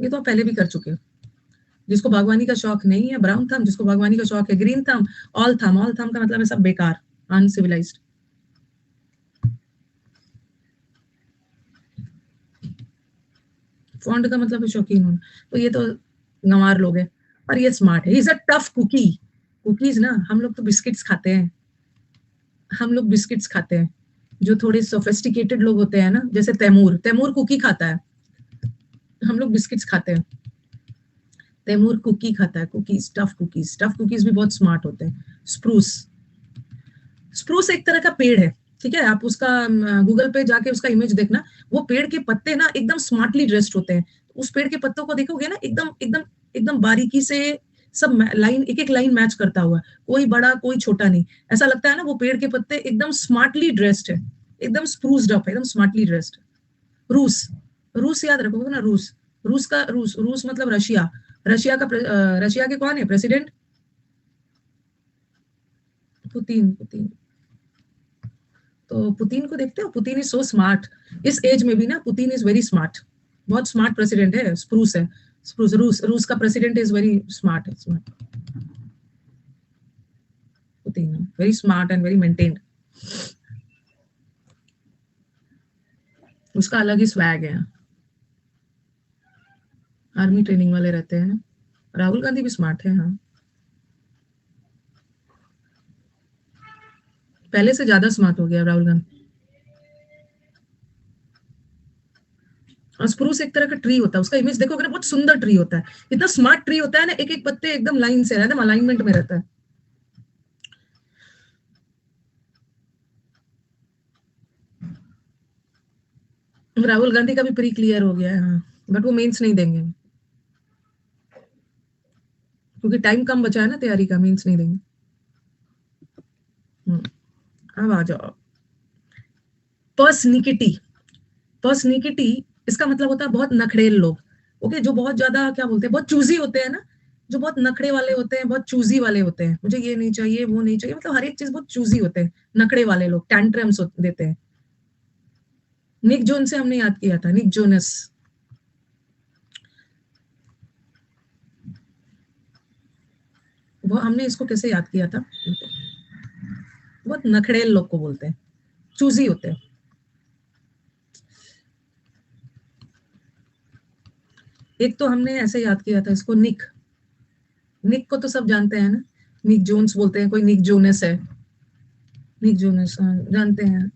ये तो आप पहले भी कर चुके हो। जिसको बागवानी का शौक नहीं है ब्राउन थम, जिसको बागवानी का शौक है ग्रीन थम, ऑल थम। ऑल थम का मतलब है सब बेकार, अनसिविलाइज्ड। फॉन्ड का मतलब है शौकीन होना। तो ये तो गंवार लोग हैं, पर ये स्मार्ट है। Is a tough cookie. Cookies ना, हम लोग तो बिस्किट्स खाते हैं, हम लोग बिस्किट्स खाते हैं। जो थोड़े सोफिस्टिकेटेड लोग होते हैं ना, जैसे तैमूर, तैमूर कुकी खाता है, हम लोग बिस्किट्स खाते हैं। तैमूर कुकी खाता है, cookies, tough cookies. Tough cookies भी बहुत स्मार्ट होते हैं। स्प्रूस, स्प्रूस एक तरह का पेड़ है, ठीक है। आप उसका गूगल पे जाके उसका इमेज देखना। वो पेड़ के पत्ते ना एकदम स्मार्टली ड्रेस्ड होते हैं। उस पेड़ के पत्तों को देखोगे ना, एकदम एकदम एकदम बारीकी से सब लाइन, एक एक लाइन मैच करता हुआ, कोई बड़ा कोई छोटा नहीं। ऐसा लगता है ना वो पेड़ के पत्ते एकदम स्मार्टली ड्रेस्ड है, एकदम स्प्रूस्ड अप है, एकदम स्मार्टली ड्रेस्ड। रूस, रूस याद रखोगे ना, रूस। रूस का, रूस, रूस मतलब रशिया। रशिया का रशिया के कौन है प्रेसिडेंट? Putin, Putin. तो पुतिन को देखते हो, पुतिन इज सो स्मार्ट। इस एज में भी ना पुतिन इज वेरी स्मार्ट, बहुत स्मार्ट प्रेसिडेंट है। स्प्रूस है, स्प्रूस। रूस, रूस का प्रेसिडेंट इज वेरी स्मार्ट है, smart. Putin very smart and very maintained. उसका अलग ही स्वैग है। आर्मी ट्रेनिंग वाले रहते हैं ना। राहुल गांधी भी स्मार्ट है, हाँ, पहले से ज्यादा स्मार्ट हो गया राहुल गांधी। और स्प्रूस एक तरह का ट्री होता है, उसका इमेज देखोगे ना, बहुत सुंदर ट्री होता है। इतना स्मार्ट ट्री होता है ना, एक एक पत्ते एकदम लाइन से रहता है, अलाइनमेंट में रहता है। राहुल गांधी का भी प्री क्लियर हो गया है, हाँ, बट वो मेंस नहीं देंगे क्योंकि टाइम कम बचा है ना तैयारी का, मेंस नहीं देंगे। अब आ जाओ, पर्सनिकिटी। पर्सनिकिटी, इसका मतलब होता है बहुत नखरेल लोग। ओके, जो बहुत ज्यादा क्या बोलते हैं, बहुत चूजी होते हैं ना, जो बहुत नखरे वाले होते हैं, बहुत चूजी वाले होते हैं। मुझे ये नहीं चाहिए, वो नहीं चाहिए, मतलब हर एक चीज बहुत चूजी होते हैं। नखरे वाले लोग टैंट्रम्स देते हैं। निक जोन से हमने याद किया था, निक जोनस। वो हमने इसको कैसे याद किया था? बहुत नखड़ेल लोग को बोलते हैं, चूजी होते हैं। एक तो हमने ऐसे याद किया था इसको, निक। निक को तो सब जानते हैं ना, निक जोन्स बोलते हैं, कोई निक जोनस है। निक जोनस, हाँ, जानते हैं,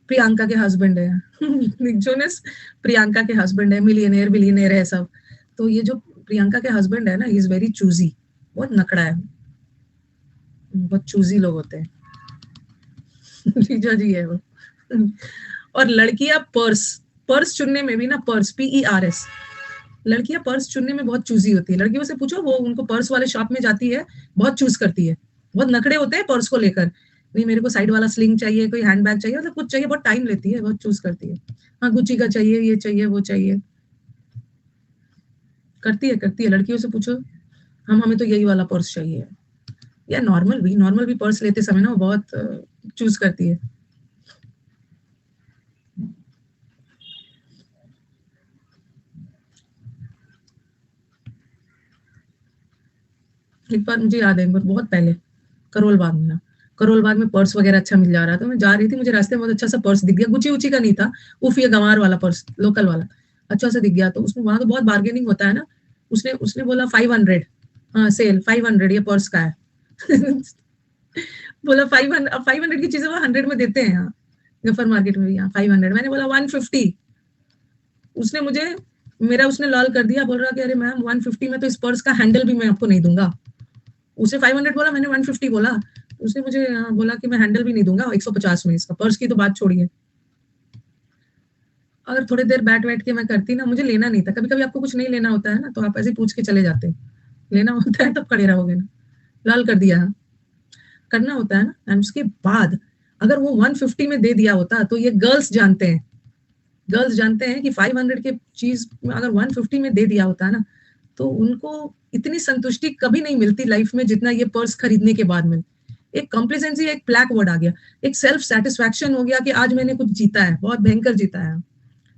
प्रियंका के हस्बैंड है। निक जोनस प्रियंका के हस्बैंड है, मिलियनेयर बिलियनेयर है सब। तो ये जो प्रियंका के हस्बैंड है ना, इज वेरी चूजी, बहुत नकड़ा है, बहुत चूजी लोग होते हैं। जीजा जी है वो। और लड़कियां पर्स, पर्स चुनने में भी ना, पर्स, PERS, लड़कियां पर्स चुनने में बहुत चूजी होती है। लड़कियों से पूछो, वो उनको पर्स वाले शॉप में जाती है, बहुत चूज करती है, बहुत नखड़े होते हैं पर्स को लेकर। नहीं मेरे को साइड वाला स्लिंग चाहिए, कोई हैंडबैग चाहिए, मतलब कुछ चाहिए, बहुत टाइम लेती है, बहुत चूज करती है। हाँ, गुच्ची का चाहिए, ये चाहिए, वो चाहिए, करती है, करती है। लड़कियों से पूछो, हम हमें तो यही वाला पर्स चाहिए। या नॉर्मल भी पर्स लेते समय ना वो बहुत चूज करती है। एक बार मुझे याद है, एक बार बहुत पहले, करोल बाग में ना, करोल बाग में पर्स वगैरह अच्छा मिल जा रहा था। मैं जा रही थी, मुझे रास्ते में बहुत अच्छा सा पर्स दिख गया, गुची उची का नहीं था, उफ, ये गंवार वाला पर्स, लोकल वाला, अच्छा सा दिख गया। तो उसमें वहां तो बहुत बार्गेनिंग होता है ना। उसने उसने बोला 500, हाँ सेल 500, ये पर्स का है। बोला 500 की चीजें वो 100 में देते हैं यहाँ गफर मार्केट में भी, यहाँ 500। मैंने बोला 150। उसने मुझे मेरा उसने लाल कर दिया, बोल रहा कि अरे मैम 150 में तो इस पर्स का हैंडल भी मैं आपको नहीं दूंगा। उसने 500 बोला, मैंने 150 बोला। उसने मुझे बोला कि मैं हैंडल भी नहीं दूंगा 150 में, इसका पर्स की तो बात छोड़िए। अगर थोड़ी देर बैठ के मैं करती ना, मुझे लेना नहीं था। कभी कभी आपको कुछ नहीं लेना होता है ना, तो आप ऐसे पूछ के चले जाते हैं। लेना होता है तब खड़े रहोगे ना। लाल कर दिया, करना होता है ना। एंड उसके बाद अगर वो 150 में दे दिया होता, तो ये गर्ल्स जानते हैं कि 500 के चीज अगर 150 में दे दिया होता ना, तो उनको इतनी संतुष्टि कभी नहीं मिलती लाइफ में जितना ये पर्स खरीदने के बाद में। एक कॉम्प्लिसेंसी, एक ब्लैक वर्ड आ गया, एक सेल्फ सेटिस्फैक्शन हो गया कि आज मैंने कुछ जीता है, बहुत भयंकर जीता है।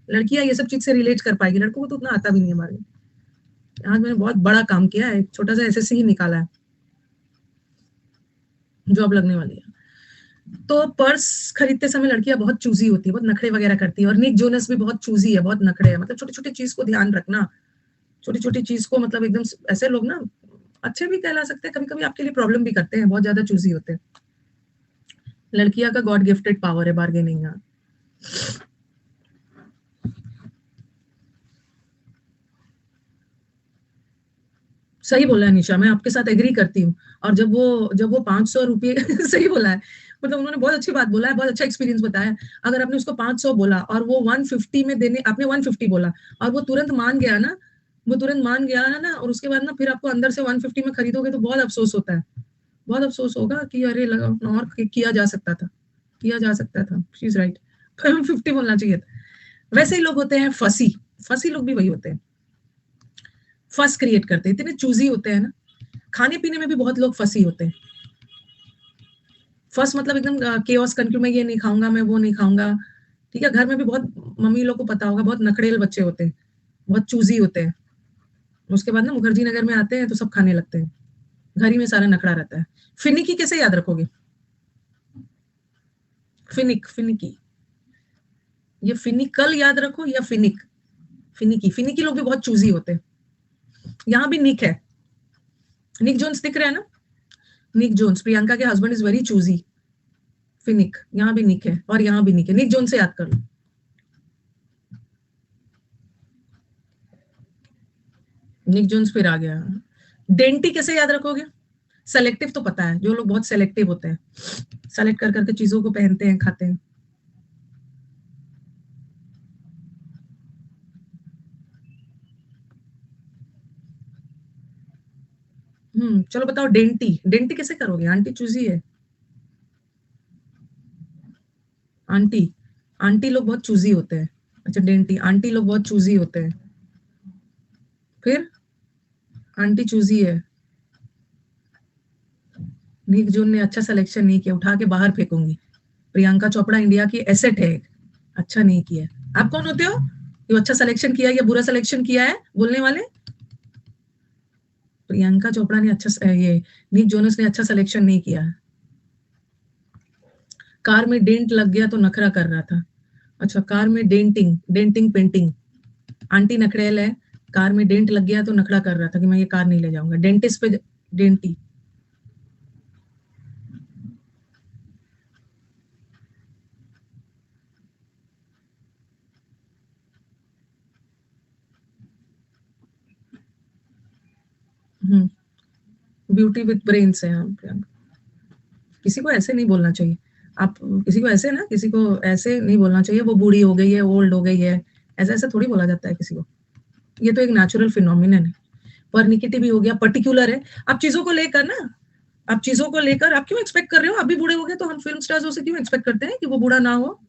लड़कियां ये सब चीज से रिलेट कर पाएगी, लड़कों को तो उतना आता भी नहीं है हमारे। आज मैंने बहुत बड़ा काम किया है, एक छोटा सा एसएससी ही निकाला है, जॉब लगने वाली है। तो पर्स खरीदते समय लड़कियां बहुत चूजी होती है, बहुत नखरे वगैरह करती है। और निक जोनस भी बहुत चूजी है, बहुत नखरे है। मतलब छोटी छोटी चीज को ध्यान रखना, छोटी छोटी चीज को, मतलब एकदम ऐसे लोग ना अच्छे भी कहला सकते हैं, कभी कभी आपके लिए प्रॉब्लम भी करते हैं, बहुत ज्यादा चूजी होते हैं। लड़कियां का गॉड गिफ्टेड पावर है बार्गेनिंग का। सही बोला है निशा, मैं आपके साथ एग्री करती हूँ। और जब वो 500 रुपये सही बोला है, मतलब उन्होंने बहुत अच्छी बात बोला है, बहुत अच्छा एक्सपीरियंस बताया। अगर आपने उसको 500 बोला और वो 150 में देने, आपने 150 बोला और वो तुरंत मान गया ना, वो तुरंत मान गया है ना, और उसके बाद ना फिर आपको अंदर से 150 में खरीदोगे तो बहुत अफसोस होता है। बहुत अफसोस होगा कि अरे लगा और किया जा सकता था, किया जा सकता था। She is right. 50 बोलना चाहिए था। वैसे ही लोग होते हैं फसी, फसी लोग भी वही होते हैं, फस क्रिएट करते हैं, इतने चूजी होते हैं ना। खाने पीने में भी बहुत लोग फसी होते हैं। फर्स्ट मतलब एकदम केओस कंट्री में, ये नहीं खाऊंगा मैं, वो नहीं खाऊंगा। ठीक है, घर में भी बहुत मम्मी लोग को पता होगा, बहुत नखड़ेल बच्चे होते हैं, बहुत चूजी होते हैं। उसके बाद ना मुखर्जी नगर में आते हैं तो सब खाने लगते हैं, घर ही में सारा नखड़ा रहता है। फिनिकी कैसे याद रखोगे? फिनिकी, ये फिनिकल याद रखो या फिनिक। फिनिकी लोग भी बहुत चूजी होते हैं। यहाँ भी निक है, निक जोन्स दिख रहे हैं ना, निक जोन्स, प्रियंका के हस्बैंड इज वेरी चूजी। फिनिक, यहाँ भी निक है और यहाँ भी निक है, निक जोन से याद कर लो। निक जोन्स फिर आ गया। डेंटी कैसे याद रखोगे? सेलेक्टिव तो पता है, जो लोग बहुत सेलेक्टिव होते हैं, सेलेक्ट कर करके चीजों को पहनते हैं, खाते हैं। चलो बताओ डेंटी, डेंटी कैसे करोगे? आंटी चूजी है। आंटी, आंटी लोग बहुत चूजी होते हैं। अच्छा डेंटी, आंटी लोग बहुत चूजी होते हैं। फिर आंटी चूजी है। निक जून ने अच्छा सिलेक्शन नहीं किया, उठा के बाहर फेंकूंगी। प्रियंका चोपड़ा इंडिया की एसेट है, अच्छा नहीं किया। आप कौन होते हो जो अच्छा सिलेक्शन किया या बुरा सिलेक्शन किया है बोलने वाले? प्रियंका चोपड़ा ने अच्छा, ये निक जोनस ने अच्छा सिलेक्शन नहीं किया है। कार में डेंट लग गया तो नखरा कर रहा था। अच्छा, कार में डेंटिंग, डेंटिंग पेंटिंग, आंटी नखरेल है। कार में डेंट लग गया तो नखरा कर रहा था कि मैं ये कार नहीं ले जाऊंगा। डेंटिस्ट पे डेंटी। ब्यूटी विथ ब्रेन्स है यहाँ। किसी को ऐसे नहीं बोलना चाहिए। आप किसी को ऐसे ना, किसी को ऐसे नहीं बोलना चाहिए, वो बूढ़ी हो गई है, ओल्ड हो गई है, ऐसा ऐसा थोड़ी बोला जाता है किसी को। ये तो एक नेचुरल फिनोमिनन है। परनिकिटी भी हो गया, पर्टिकुलर है। आप चीजों को लेकर ना, आप चीजों को लेकर आप क्यों एक्सपेक्ट कर रहे हो? आप भी बूढ़े हो गए तो हम फिल्म स्टार्स से क्यों एक्सपेक्ट करते हैं कि वो बूढ़ा ना हो?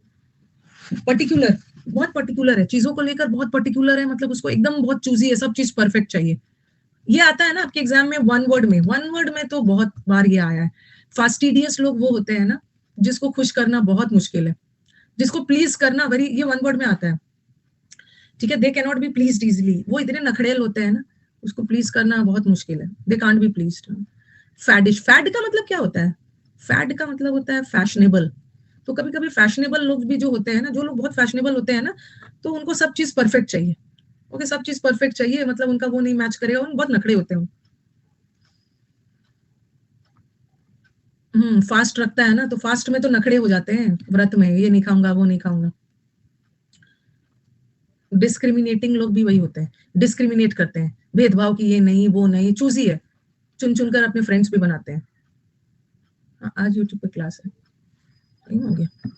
पर्टिकुलर, बहुत पर्टिकुलर है चीजों को लेकर, बहुत पर्टिकुलर है, मतलब उसको एकदम बहुत चूजी है, सब चीज परफेक्ट चाहिए। ये आता है ना आपके एग्जाम में, वन वर्ड में, वन वर्ड में तो बहुत बार ये आया है। फास्टिडियस लोग वो होते हैं ना, जिसको खुश करना बहुत मुश्किल है, जिसको प्लीज करना वेरी, ये वन वर्ड में आता है। ठीक है, they can not be pleased easily, वो इतने नखड़ेल होते हैं ना, उसको प्लीज करना बहुत मुश्किल है, they can't be pleased. Faddish, fad का मतलब क्या होता है? फैड का मतलब होता है फैशनेबल। तो कभी कभी फैशनेबल लोग भी जो होते हैं ना, जो लोग बहुत फैशनेबल होते हैं ना, तो उनको सब चीज परफेक्ट चाहिए। ओके, सब चीज परफेक्ट चाहिए, मतलब उनका वो नहीं मैच करेगा, उन बहुत नखड़े होते हैं। फास्ट रखता है ना, तो फास्ट में तो नखड़े हो जाते हैं व्रत में, ये नहीं खाऊंगा वो नहीं खाऊंगा। डिस्क्रिमिनेटिंग लोग भी वही होते हैं, डिस्क्रिमिनेट करते हैं, भेदभाव की ये नहीं वो नहीं, चूजी है, चुन चुन कर अपने फ्रेंड्स भी बनाते हैं। आज यूट्यूब पे क्लास है, नहीं हो गया।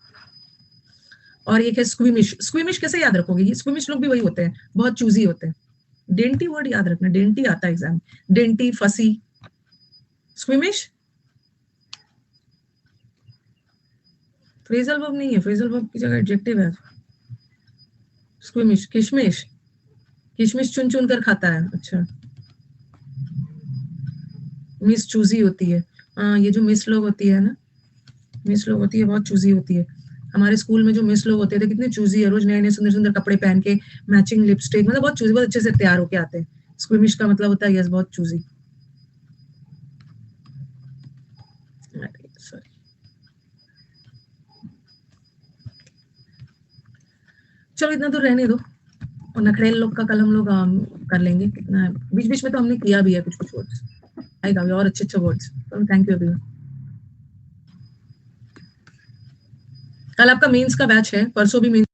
और एक है स्क्विमिश, स्क्विमिश कैसे याद रखोगे, ये स्क्विमिश लोग भी वही होते हैं, बहुत चूजी होते हैं। डेंटी वर्ड याद रखना, डेंटी आता है एग्जाम, डेंटी, फसी, स्क्विमिश फ्रेजल वर्ब नहीं है, फ्रेजल वर्ब की जगह एडजेक्टिव है। स्क्विमिश, किशमिश, किशमिश चुन चुन कर खाता है, अच्छा। मिस चूजी होती है, हाँ ये जो मिस लोग होती है ना, मिस लोग होती है बहुत चूजी होती है। हमारे स्कूल में जो मिस लोग होते थे कितने चूजी है, रोज नए नए सुंदर सुंदर कपड़े पहन के, मैचिंग लिपस्टिक, मतलब बहुत चूजी, बहुत अच्छे से तैयार होके आते हैं। स्क्विमिश का मतलब होता है यस बहुत चूजी। सॉरी, चलो इतना तो रहने दो, और नखरेल लोग का कल हम लोग कर लेंगे, कितना बीच बीच में तो हमने किया भी है कुछ कुछ वर्ड्स, आएगा भी और अच्छे अच्छे वर्ड्स। Thank you everyone. कल आपका मेंस का बैच है, परसों भी मेंस